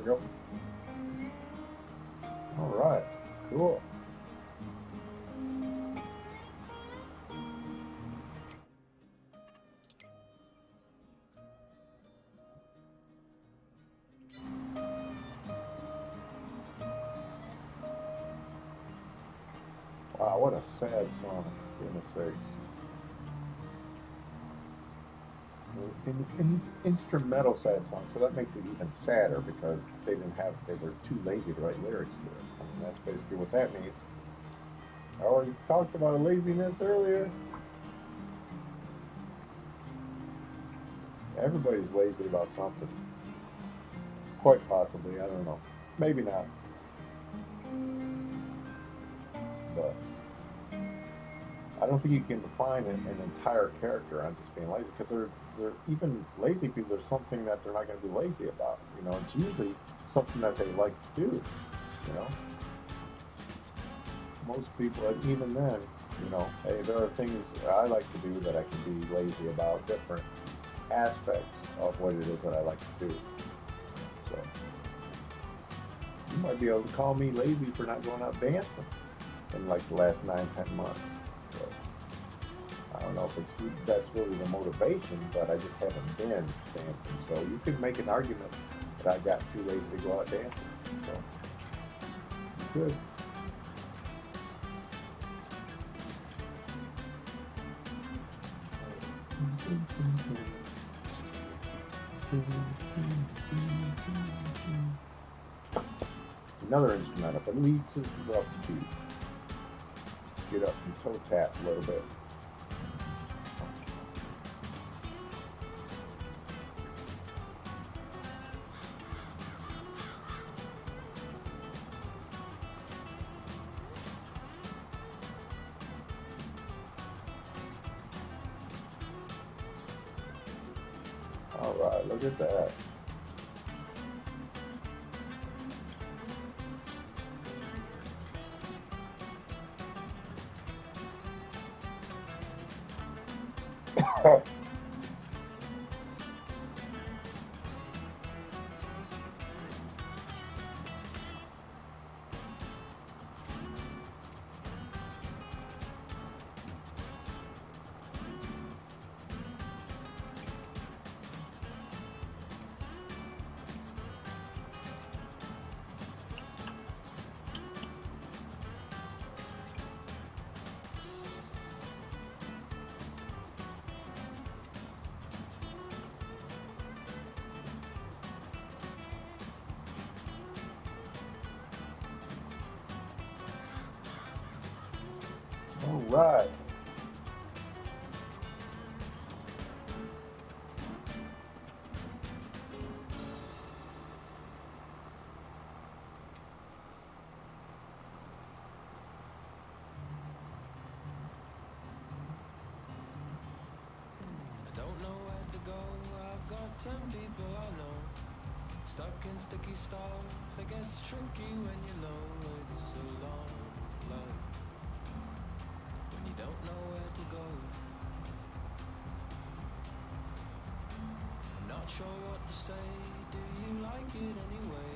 go. All right, cool. Wow, what a sad song, for goodness sakes. Instrumental sad song, so that makes it even sadder because they were too lazy to write lyrics to it. I mean, that's basically what that means. I already talked about laziness earlier. Everybody's lazy about something. Quite possibly, I don't know. Maybe not. But I don't think you can define an entire character on just being lazy because they're even lazy people. There's something that they're not going to be lazy about. You know, it's usually something that they like to do. You know, most people, and even then, you know, hey, there are things I like to do that I can be lazy about. Different aspects of what it is that I like to do. So you might be able to call me lazy for not going out dancing in like the last 9-10 months. So I don't know if that's really the motivation, but I just haven't been dancing. So you could make an argument that I got too lazy to go out dancing. So you could. Another instrumental, but leads this is up to get up and toe tap a little bit. All right, look at that. All right. Don't know where to go, I've got 10 people I know. Stuck in sticky stuff, it gets tricky when you're low. It's a long life when you don't know where to go. Not sure what to say, do you like it anyway?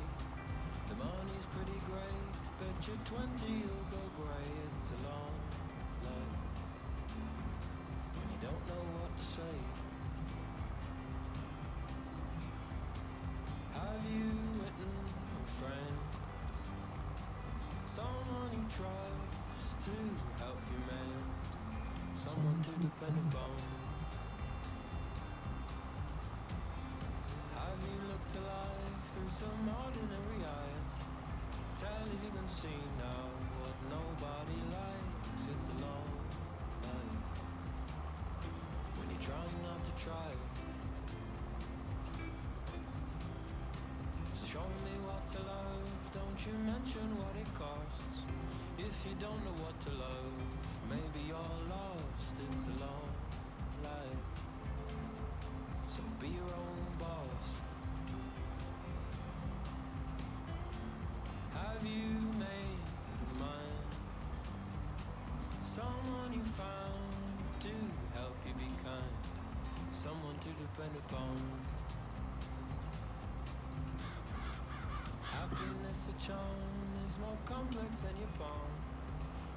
The money's pretty great, but you're 20, you'll go grey. It's a long life when you don't know what to say. Have you written a friend? Someone you trust to help you mend? Someone to depend upon? Have you looked at life through some ordinary eyes? Tell if you can see now what nobody likes. It's a long life when you're trying not to try. Show me what to love, don't you mention what it costs. If you don't know what to love, maybe you're lost. It's a long life, so be your own boss. Have you made your mind? Someone you found to help you be kind, someone to depend upon. charm is more complex than your palm.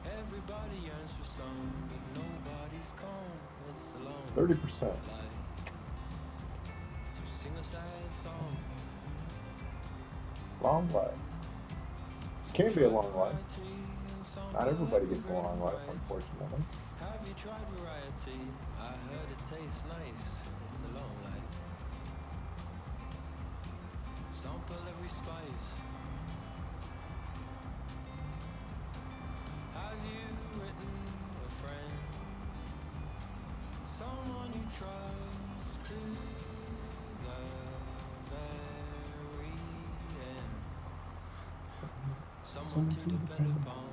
Everybody yearns for some, but nobody's calm. It's a long 30%. life. Sing a sad song. Long life. Can be a long life. Not everybody gets a long life, unfortunately. Have you tried variety? I heard it tastes nice. It's a long life. Sample every spice. Have you written a friend? Someone you trust to the very end. Someone to depend upon.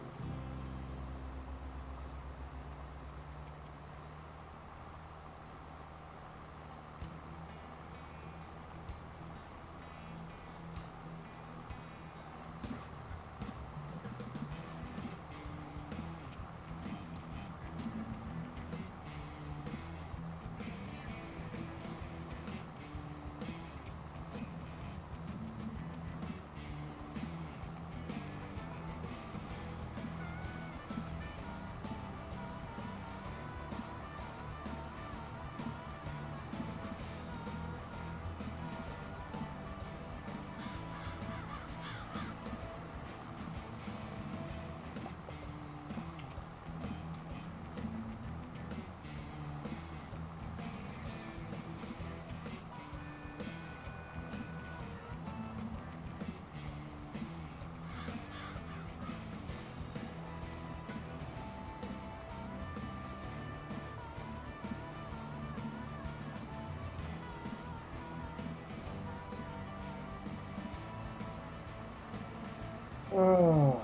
Oh.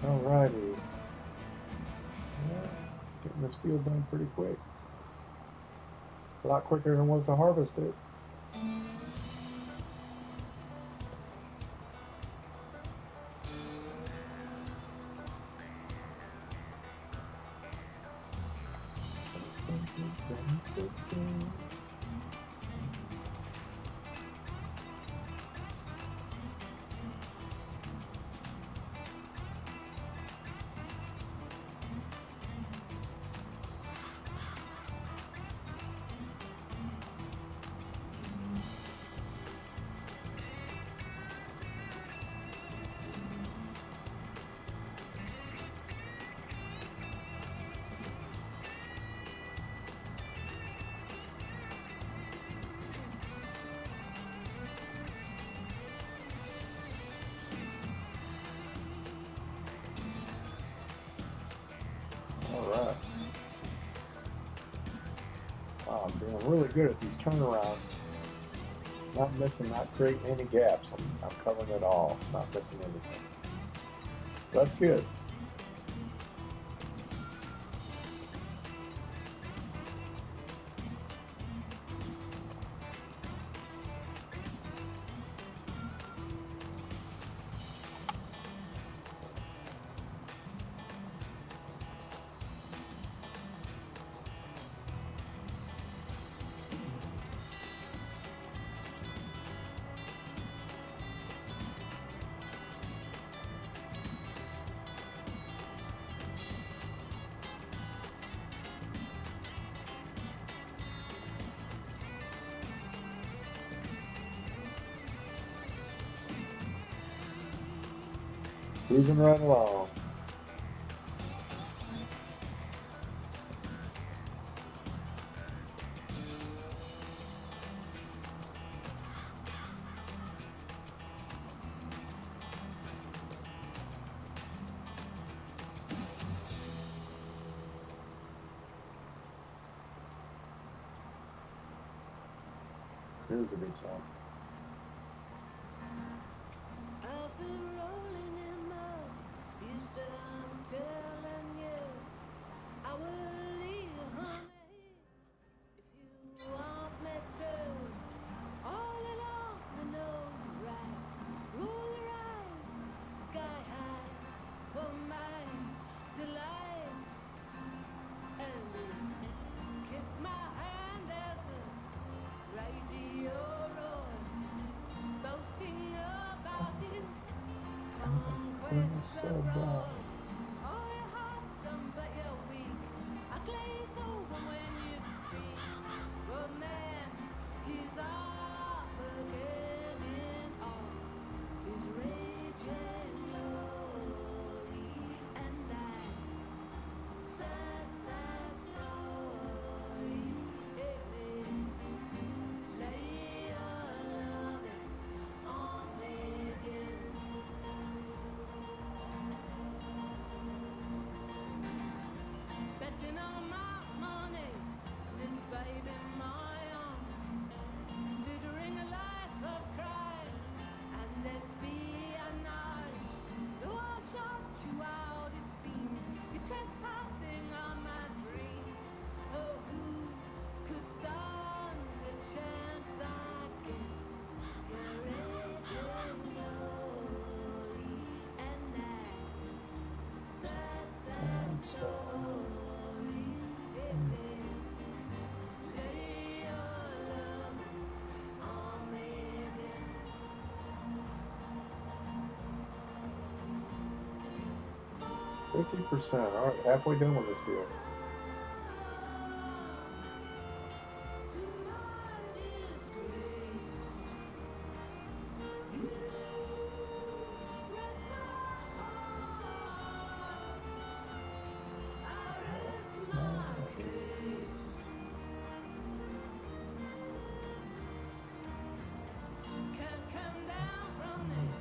Alrighty. Yeah, getting this field done pretty quick. A lot quicker than it was to harvest it. Alright. Wow, I'm doing really good at these turnarounds. Not missing, not creating any gaps. I'm covering it all, not missing anything. So that's good. Cruising right along. Here's a good song. I've been rolling in mud. You said I'm telling you I will leave, honey, if you want me to. All along the no right, roll your eyes sky high for my delight, and kissed my hand as the radio roared, boasting about his conquests abroad. Oh, your heart's some, but you're weak. I glaze over when you speak. But man, he's off again in all his raging glory. And that sad, sad story. Lay your loving on me again. Betting on my money, this babe in my arms, considering a life of crime and espionage. Though I shot you out, it seems you're trespassing on my dreams. Oh, who could stand the chance against your raging glory and that sad, sad story? Lay your love on me again. 50%. All right, halfway done with this deal. To my disgrace, you rest my heart. I rest my case. Can't come down from this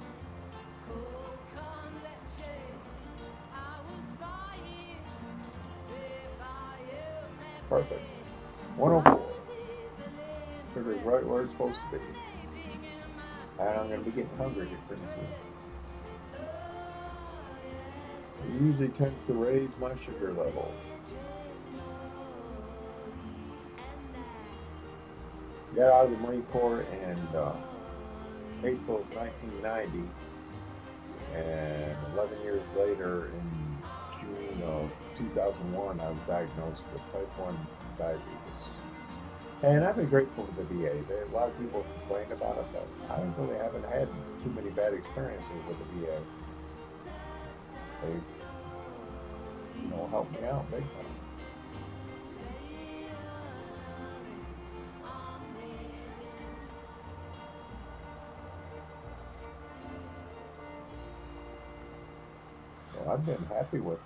cold con leche. I was fine if I am Perfect. 104. Sugar's right where it's supposed to be. And I'm going to be getting hungry here pretty soon. It usually tends to raise my sugar level. Got out of the Marine Corps in April of 1990, and 11 years later, in June of 2001, I was diagnosed with type 1 diabetes. And I've been grateful to the VA. A lot of people complain about it, but I really haven't had too many bad experiences with the VA. They, helped me out big time. I've been happy with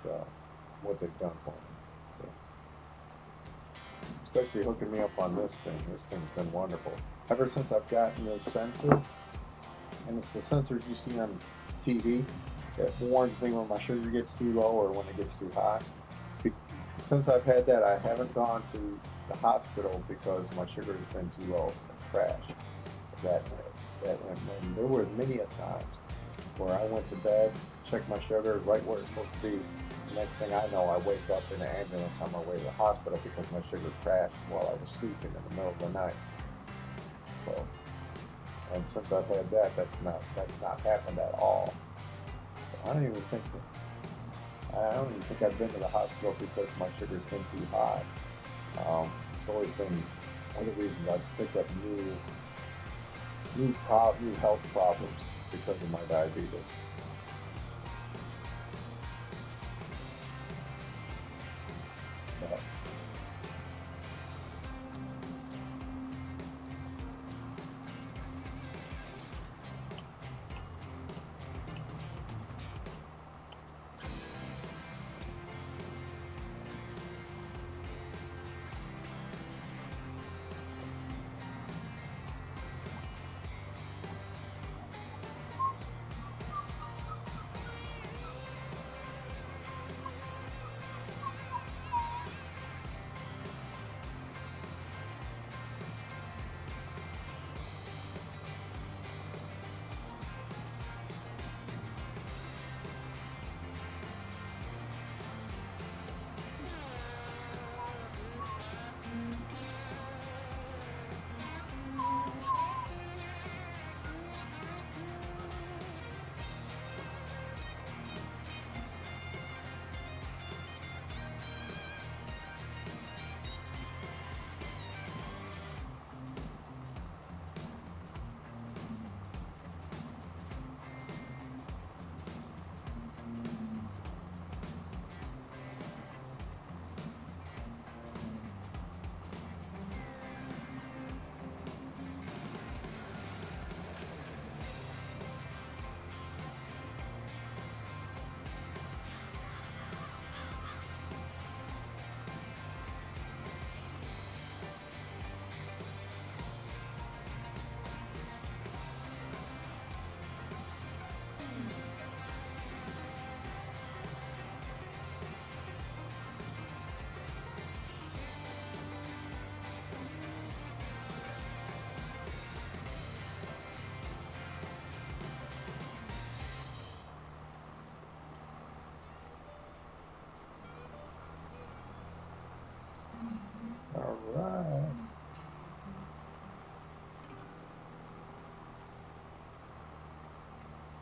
what they've done for me. So, especially hooking me up on this thing. This thing's been wonderful. Ever since I've gotten this sensor, and it's the sensors you see on TV that warns me when my sugar gets too low or when it gets too high. Since I've had that, I haven't gone to the hospital because my sugar has been too low and crashed. And there were many a times where I went to bed, checked my sugar right where it's supposed to be. The next thing I know, I wake up in an ambulance on my way to the hospital because my sugar crashed while I was sleeping in the middle of the night. So, and since I've had that, that's not happened at all. So I don't even think I've been to the hospital because my sugar's been too high. It's always been one of the reasons I've picked up new health problems because of my diabetes. But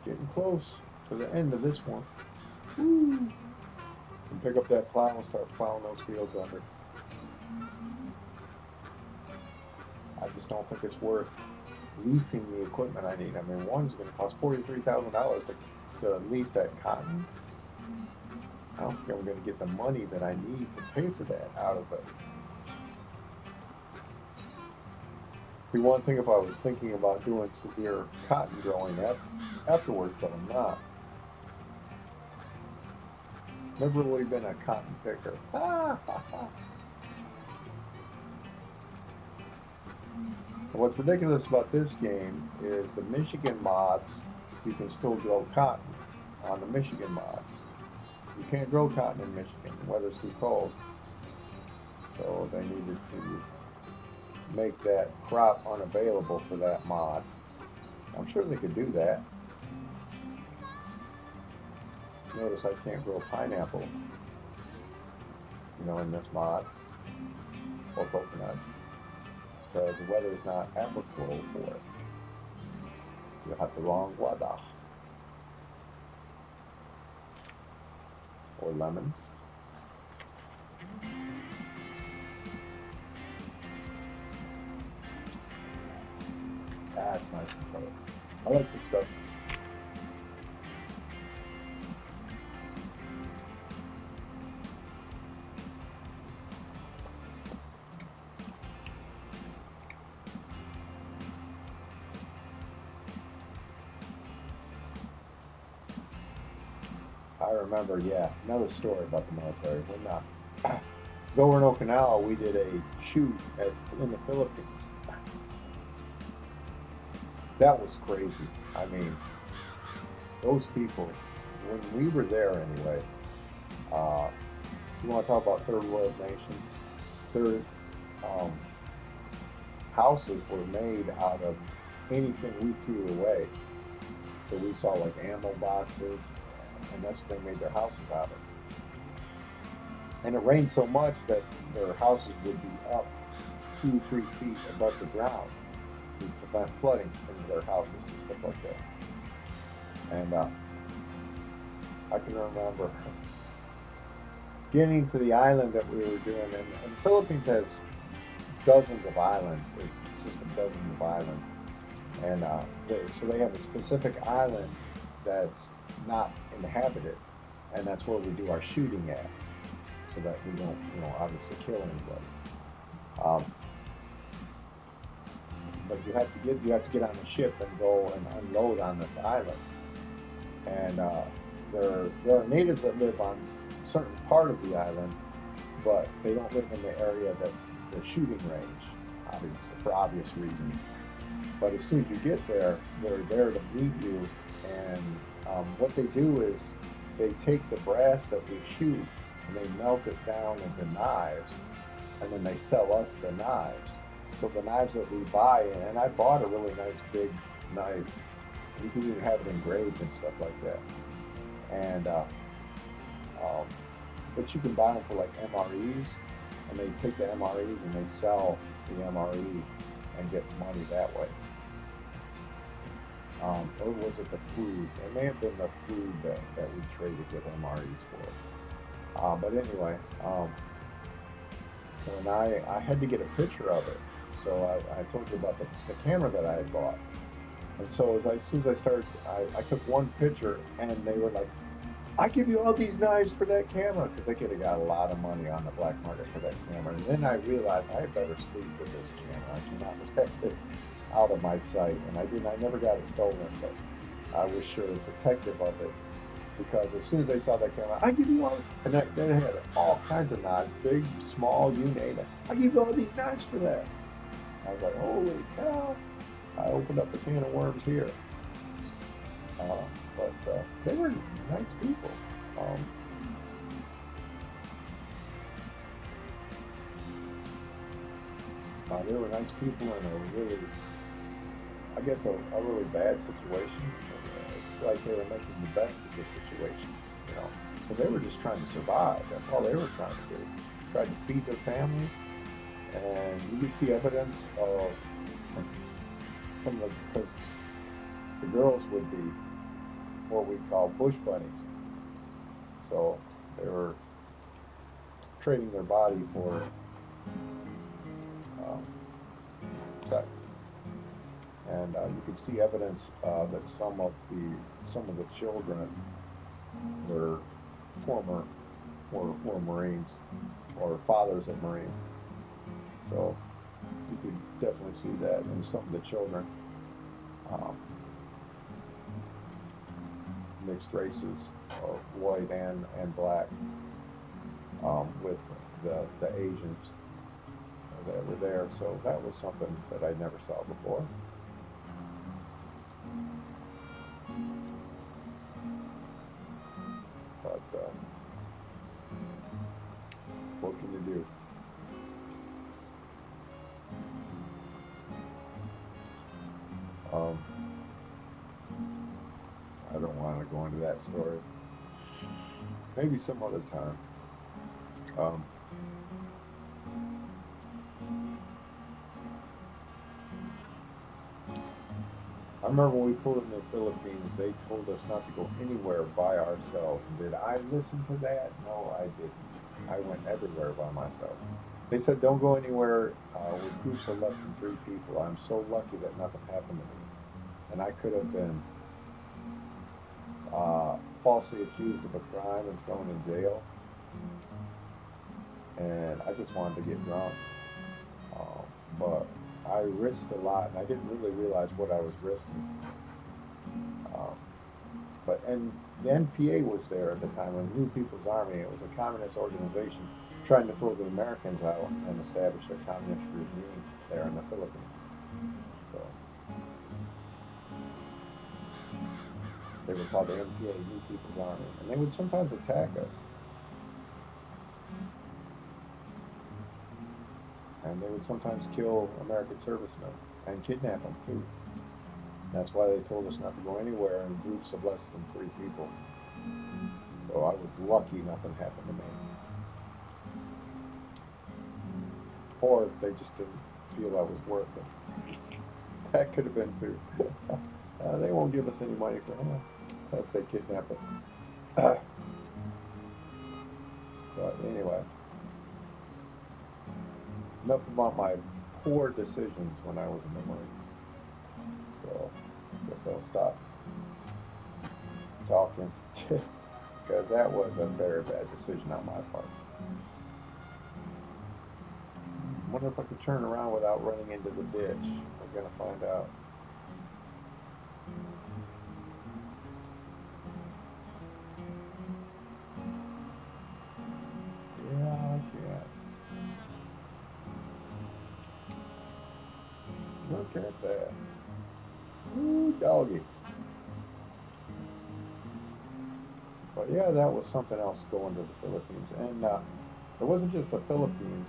getting close to the end of this one. Woo. And pick up that plow and start plowing those fields under. I just don't think it's worth leasing the equipment I need. I mean, one's going to cost $43,000 to lease that cotton. I don't think I'm going to get the money that I need to pay for that out of it. The one thing if I was thinking about doing severe cotton growing afterwards, but I'm not. Never really been a cotton picker. What's ridiculous about this game is the Michigan mods, you can still grow cotton on the Michigan mods. You can't grow cotton in Michigan, the weather's too cold. So they needed to make that crop unavailable for that mod. I'm sure they could do that. Notice I can't grow pineapple, in this mod, or coconuts, because the weather is not applicable for it. You have the wrong weather. Or lemons. That's nice and color. I like this stuff. I remember, another story about the military. When I was over in Okinawa, we did a shoot in the Philippines. That was crazy. I mean, those people, when we were there anyway, you want to talk about third world nation? Their houses were made out of anything we threw away. So we saw like ammo boxes, and that's what they made their houses out of. And it rained so much that their houses would be up 2-3 feet above the ground to prevent flooding into their houses and stuff like that. And I can remember getting to the island that we were doing, and the Philippines has dozens of islands. It consists of dozens of islands. And so they have a specific island that's not inhabited, and that's where we do our shooting at, so that we don't, obviously kill anybody. But you have to get on the ship and go and unload on this island. And there are natives that live on a certain part of the island, but they don't live in the area that's the shooting range, obviously, for obvious reasons. But as soon as you get there, they're there to meet you, and what they do is they take the brass that we shoot and they melt it down into knives, and then they sell us the knives. So the knives that we buy, and I bought a really nice big knife. You can even have it engraved and stuff like that. And but you can buy them for like MREs, and they take the MREs and they sell the MREs and get money that way. Or was it the food? It may have been the food that we traded with MREs for. But anyway, when I had to get a picture of it, so I told you about the camera that I had bought. And so as soon as I started, I took one picture, and they were like, "I give you all these knives for that camera," because they could have got a lot of money on the black market for that camera. And then I realized I had better sleep with this camera. I cannot let it out of my sight. And I never got it stolen, but I was sure protective of it, because as soon as they saw that camera, "I give you all," and they had all kinds of knives, big, small, you name it. "I give you all these knives for that." I was like, holy cow. I opened up a can of worms here. But they were nice people. They were nice people in a really, I guess, a really bad situation. It's like they were making the best of the situation, because they were just trying to survive. That's all they were trying to do. Tried to feed their families, and you could see evidence of some of the, because the girls would be what we call bush bunnies. So they were trading their body for um, sex, and you could see evidence that some of the children were former were Marines or fathers of Marines. So you could definitely see that in some of the children, um, mixed races, or white and black, with the Asians that were there. So that was something that I never saw before. But what can you do? Um, I don't want to go into that story. Maybe some other time. Um, I remember when we pulled in the Philippines, they told us not to go anywhere by ourselves. Did I listen to that? No, I didn't. I went everywhere by myself. They said don't go anywhere with groups of less than 3 people. I'm so lucky that nothing happened to me. And I could have been falsely accused of a crime and thrown in jail. And I just wanted to get drunk. But I risked a lot, and I didn't really realize what I was risking. Um, and the NPA was there at the time, the New People's Army. It was a communist organization trying to throw the Americans out and establish a communist regime there in the Philippines. So they were called the NPA, New People's Army, and they would sometimes attack us. And they would sometimes kill American servicemen and kidnap them too. That's why they told us not to go anywhere in groups of less than 3 people. So I was lucky nothing happened to me. Or they just didn't feel I was worth it. That could have been too. They won't give us any money for him if they kidnap us. But anyway, enough about my poor decisions when I was in the Marines. So I guess I'll stop talking because that was a very bad decision on my part. I wonder if I could turn around without running into the ditch. We're gonna find out. Yeah, I can't. Look at that. Ooh, doggy. But yeah, that was something else going to the Philippines. And it wasn't just the Philippines,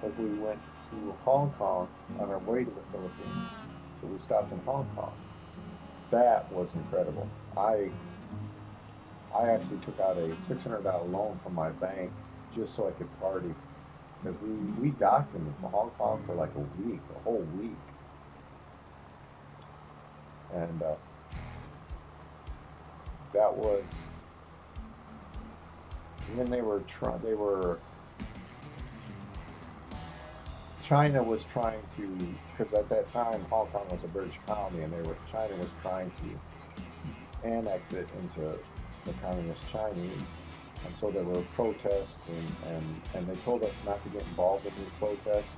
because we went to Hong Kong on our way to the Philippines. So we stopped in Hong Kong. That was incredible. I actually took out a $600 loan from my bank just so I could party. Because we docked in Hong Kong for like a whole week. And that was, and then China was trying to, because at that time Hong Kong was a British colony, and China was trying to annex it into the communist Chinese, and so there were protests, and they told us not to get involved in these protests,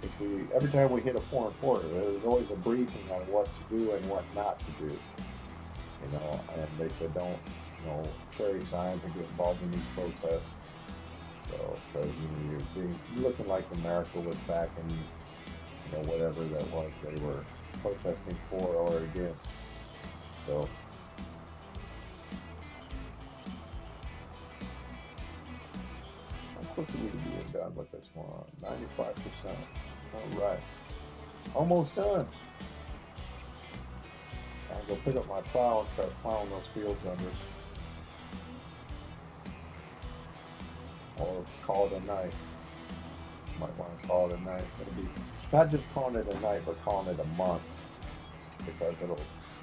because every time we hit a foreign border, there was always a briefing on what to do and what not to do, and they said don't, carry signs and get involved in these protests. So, because you're looking like America was back in, whatever that was they were protesting for or against. So, I'm supposed to be done with this one. 95%. All right, almost done. I'll go pick up my plow and start plowing those fields under. Or call it a night. Might want to call it a night. It'll be not just calling it a night, but calling it a month, because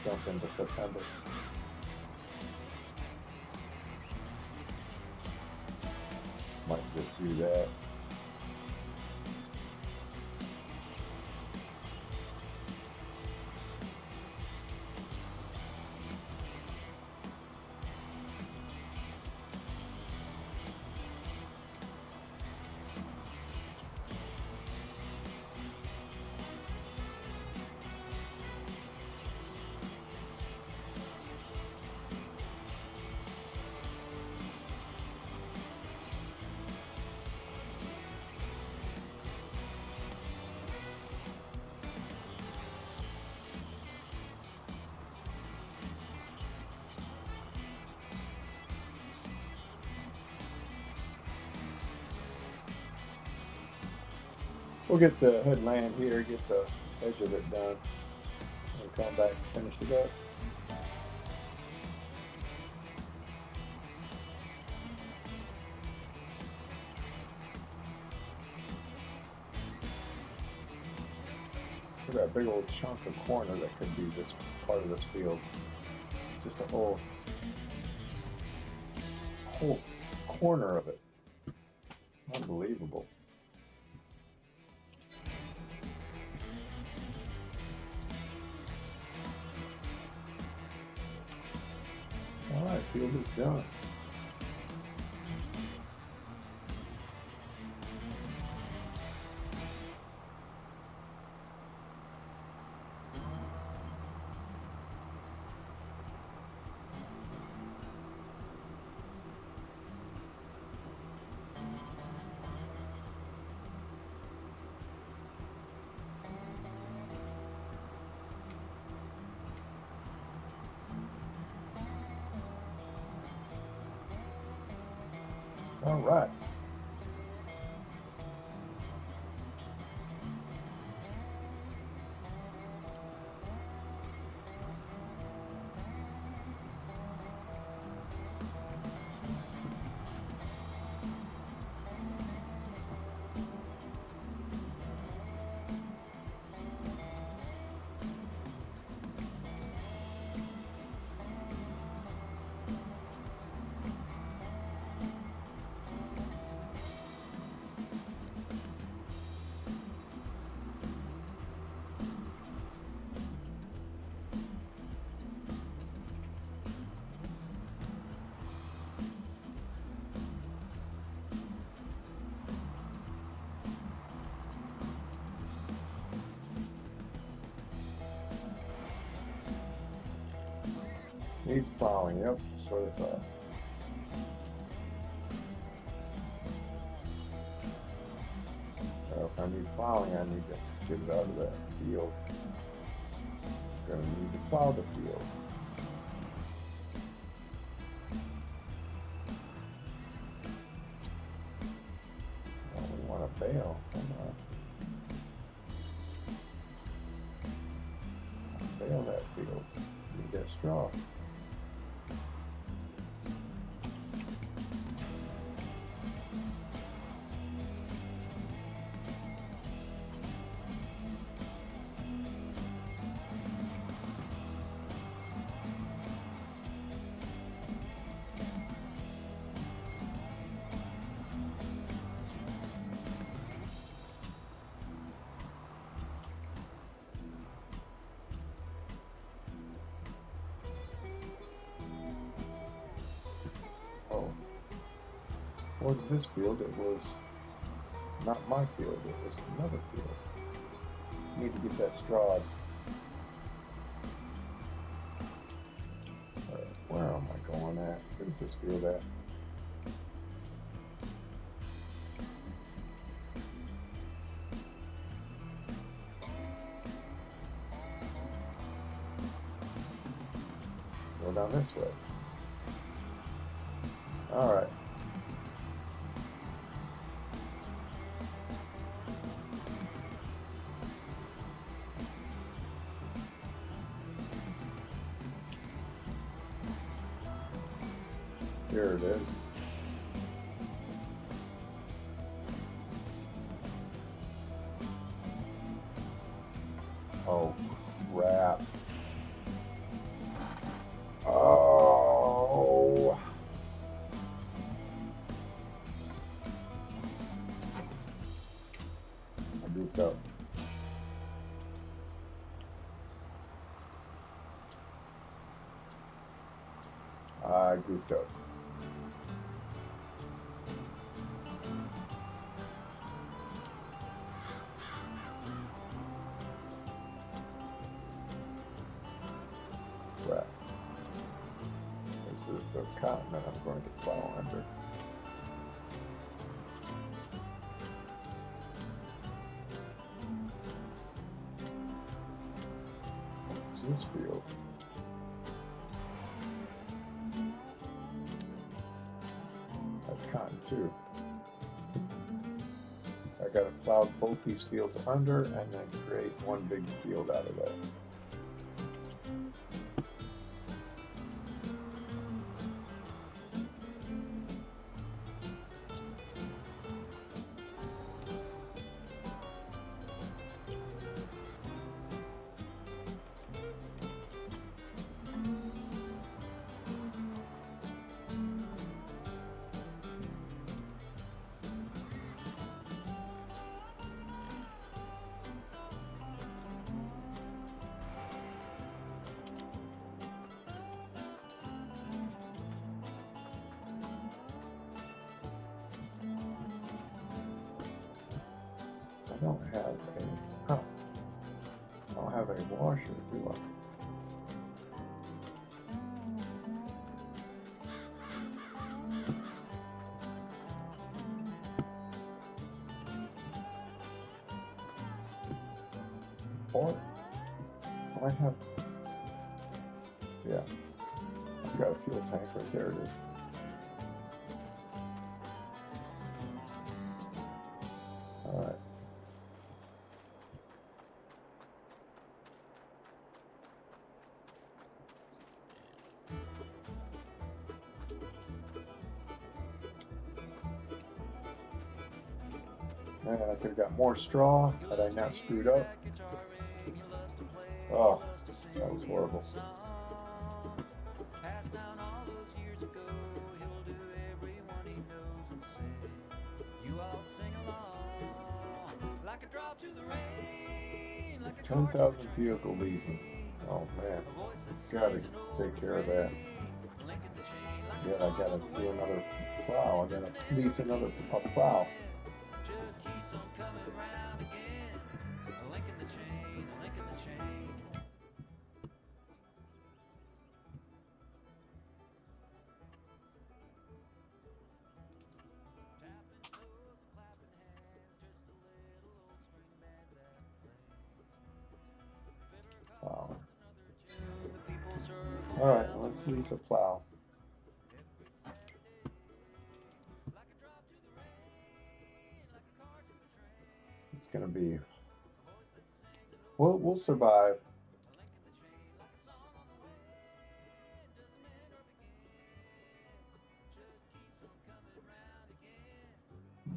jump into September. Might just do that. We'll get the headland here, get the edge of it done, and come back and finish it up. Look at that big old chunk of corner that could be this part of this field. Just a whole corner of it. Unbelievable. All right, field is done. All right. Needs plowing, yep, certified. If I need plowing, I need to get it out of that field. Gonna need to plow the field. Oh, we want a bale, come on. Bale that field. Need that straw. Oh, was this field? It was not my field. It was another field. Need to get that straw. Where am I going at? Where's this field at? Go down this way. All right. Here it is. Oh, crap. I goofed up. Right. This is the cotton that I'm going to plow under. This field. That's cotton too. I gotta plow both these fields under and then create one big field out of that. I don't have a washer, do I? Or I have, yeah, I've got a fuel tank right there. It is. All right. Man, I could have got more straw had I not screwed up. Oh, that was horrible. $10,000 vehicle leasing. Oh man, gotta take care of that. Yeah, I gotta do another plow. I gotta lease another plow. Wow. All right, let's lease a plow. It's gonna be. We'll survive.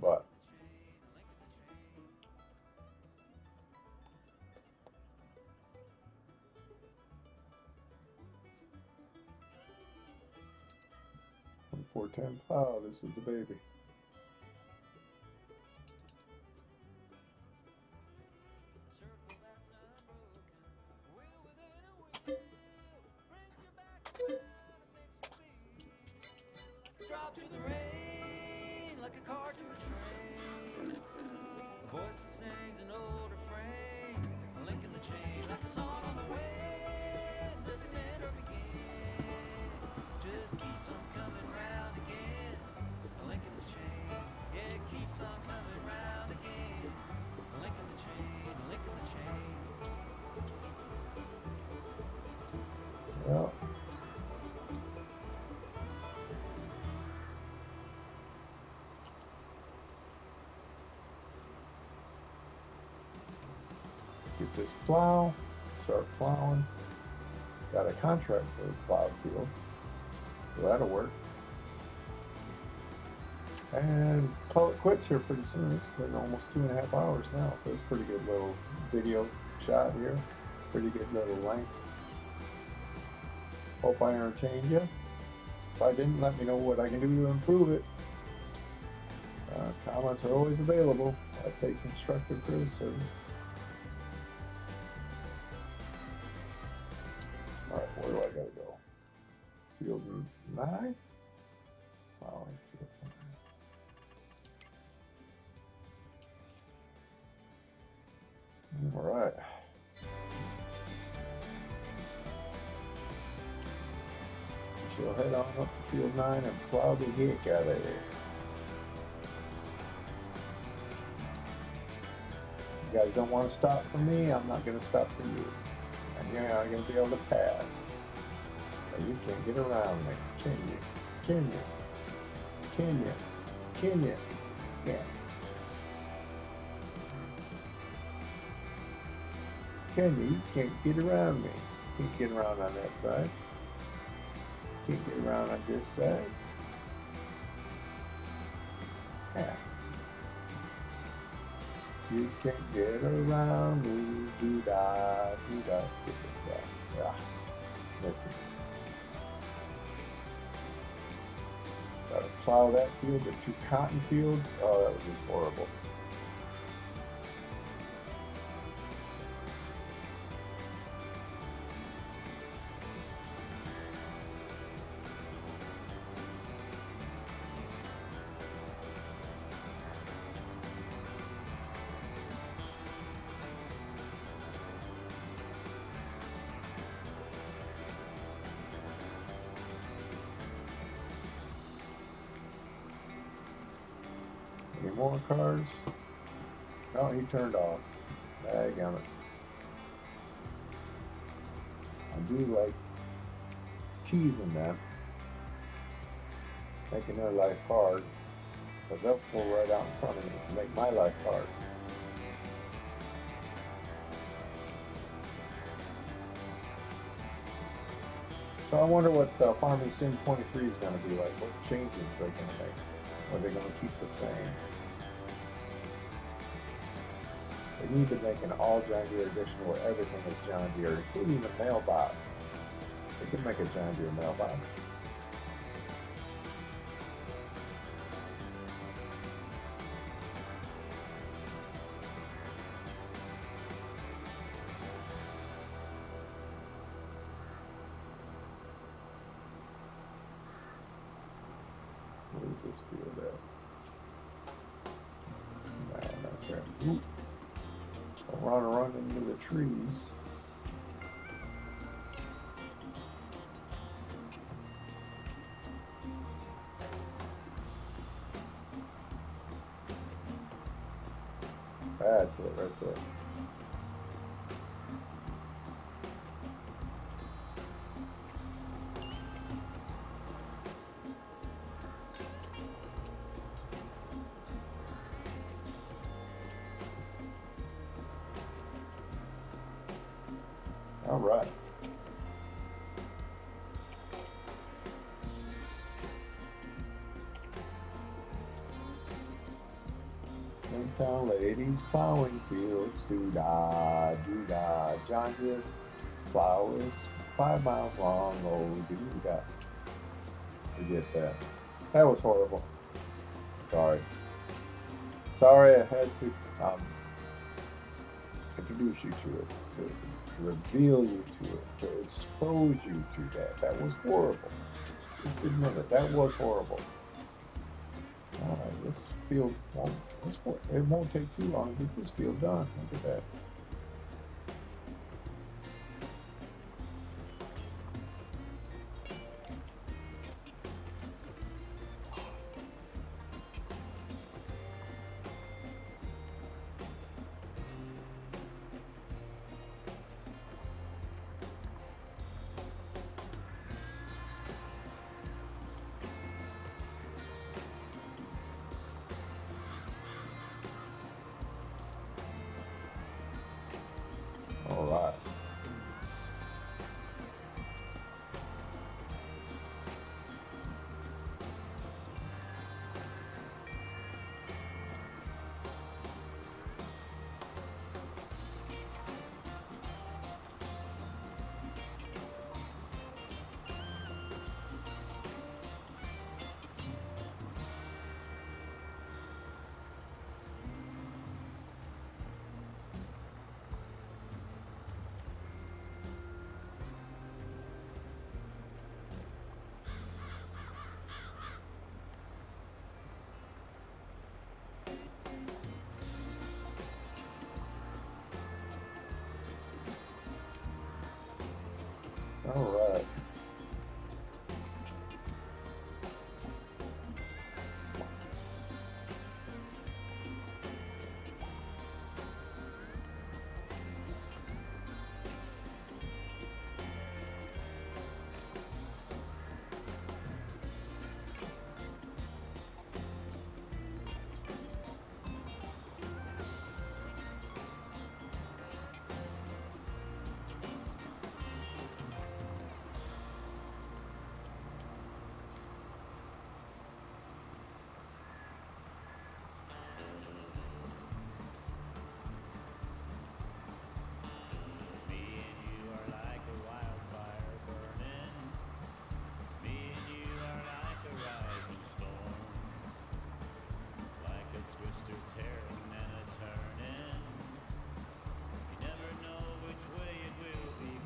But one 410 plow. This is the baby. Drop to the rain like a car to a train. A voice that sings an old refrain. A link in the chain like a song on the way. Doesn't end or begin. Just keeps on coming round again. A link in the chain. Yeah, it keeps on coming round again. A link in the chain. A link in the chain. Yeah. Get this plow, start plowing. Got a contract for the plow field, so that'll work. And call it quits here pretty soon. It's been almost 2.5 hours now, so it's a pretty good little video shot here. Pretty good little length. Hope I entertained you. If I didn't, let me know what I can do to improve it. Comments are always available. I take constructive criticism. Alright, where do I gotta go? Field 9. Plowing field 9. All right. She'll head on up to field 9 and plow the heck out of there. You guys don't want to stop for me, I'm not going to stop for you. And you're not going to be able to pass. But you can't get around me, can you? Can you? Can you? Can you? Yeah. Can you? You can't get around me. Can't get around on that side. Can't get around on this side. Yeah. You can't get around me. Do-da, do-da. Let's get this guy. Yeah. Missed it. Gotta plow that field, the 2 cotton fields. Oh, that was just horrible. Any more cars? No, he turned off. Daggone it. I do like teasing them, making their life hard, because they'll pull right out in front of me and make my life hard. So I wonder what Farming Sim 23 is going to be like. What changes they're going to make? Or are they going to keep the same? They need to make an all John Deere edition where everything is John Deere, including the mailbox. They could make a John Deere mailbox. Where is this field at? No, not there. Ooh. Don't run into the trees. That's it right there. All right. Hometown ladies plowing fields, doo-dah, doo-dah. John Deere plow is 5 miles long, oh, doo-dah. Forget that. That was horrible. Sorry. Sorry I had to introduce you to it, to reveal you to it, to expose you to that. That was horrible. Just admit it. That was horrible. Alright, this field it won't take too long to get this field done. Look at that. All right.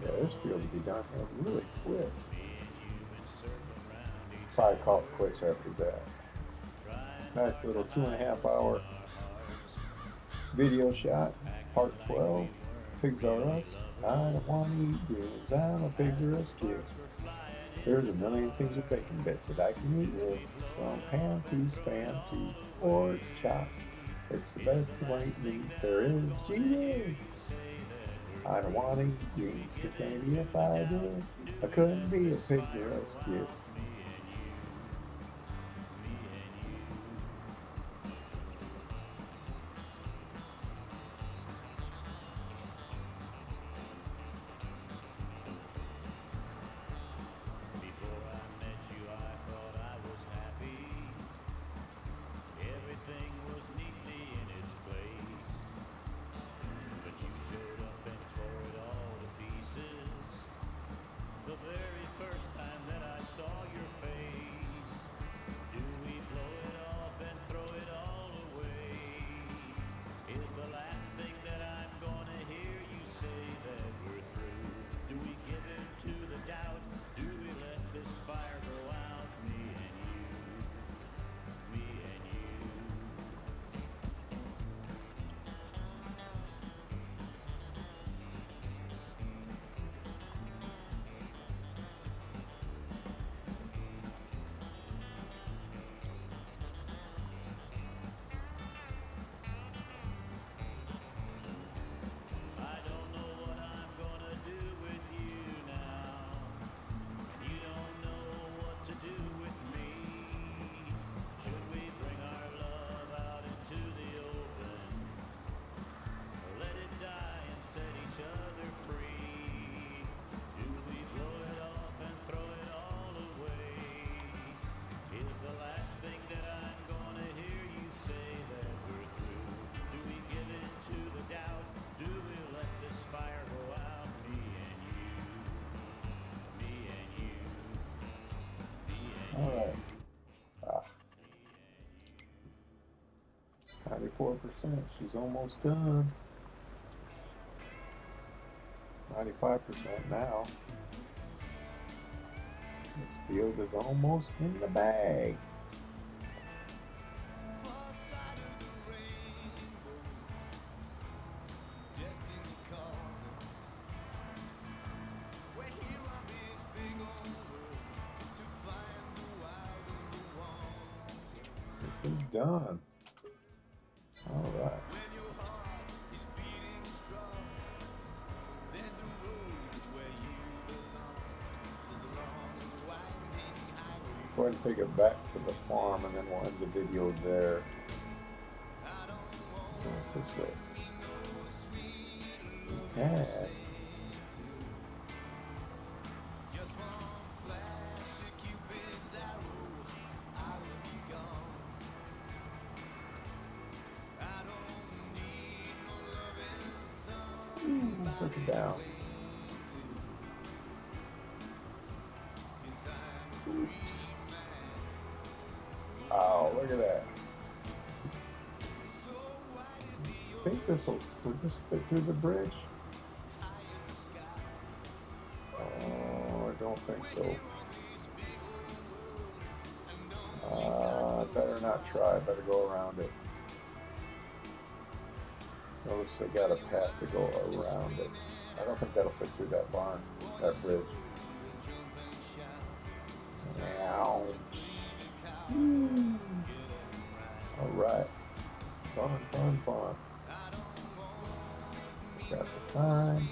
Yeah, this field will be done here really quick. Probably call it quits after that. Nice little 2.5 hour video shot, part 12. Pigs are us. I don't want to eat beans. I'm a pigs are us kid. There's a million things with bacon bits that I can eat with, from ham to spam to pork chops. It's the best white meat there is. Gee whiz! I don't want to eat beans, 'cause maybe if I did, I couldn't be a pig or us kid. All right. 94%. She's almost done. 95% now. This field is almost in the bag. It's done. All right. Go ahead and take it back to the farm, and then we'll end the video there. This way. Okay. Put it down. Oops. Oh, look at that. I think will this fit through the bridge? Oh, I don't think so. Better not try, better go around it. Notice they got a path to go around it. I don't think that'll fit through that barn, that bridge. Meow. All right. Fun, fun, fun. Got the sign.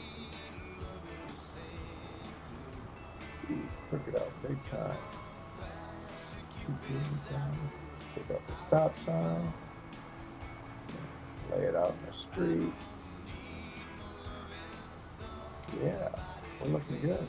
Took it out big time. Pick up the stop sign. Lay it out in the street. Yeah, we're looking good.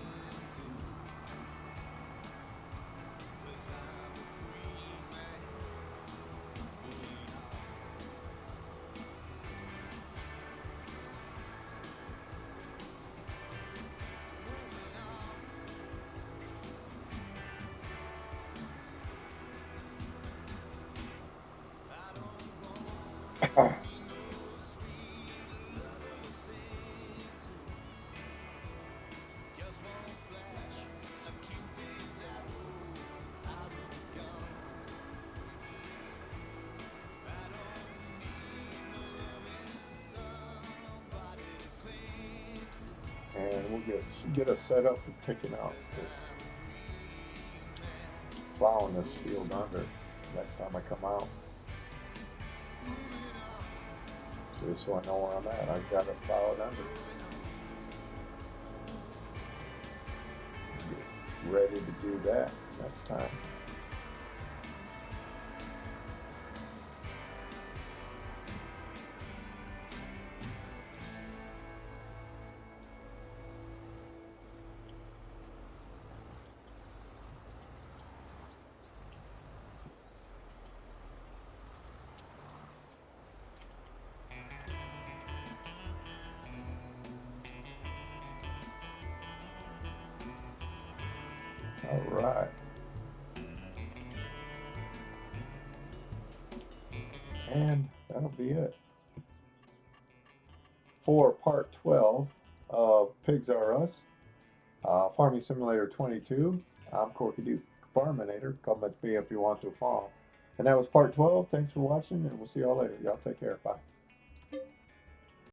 And we'll get us set up for picking out this, plowing this field under next time I come out. So I know where I'm at. I've got to plow it under. Get ready to do that next time. All right. And that'll be it for part 12 of Pigs R Us, Farming Simulator 22. I'm Corky Duke Farminator. Come at me if you want to farm. And that was part 12. Thanks for watching, and we'll see y'all later. Y'all take care. Bye.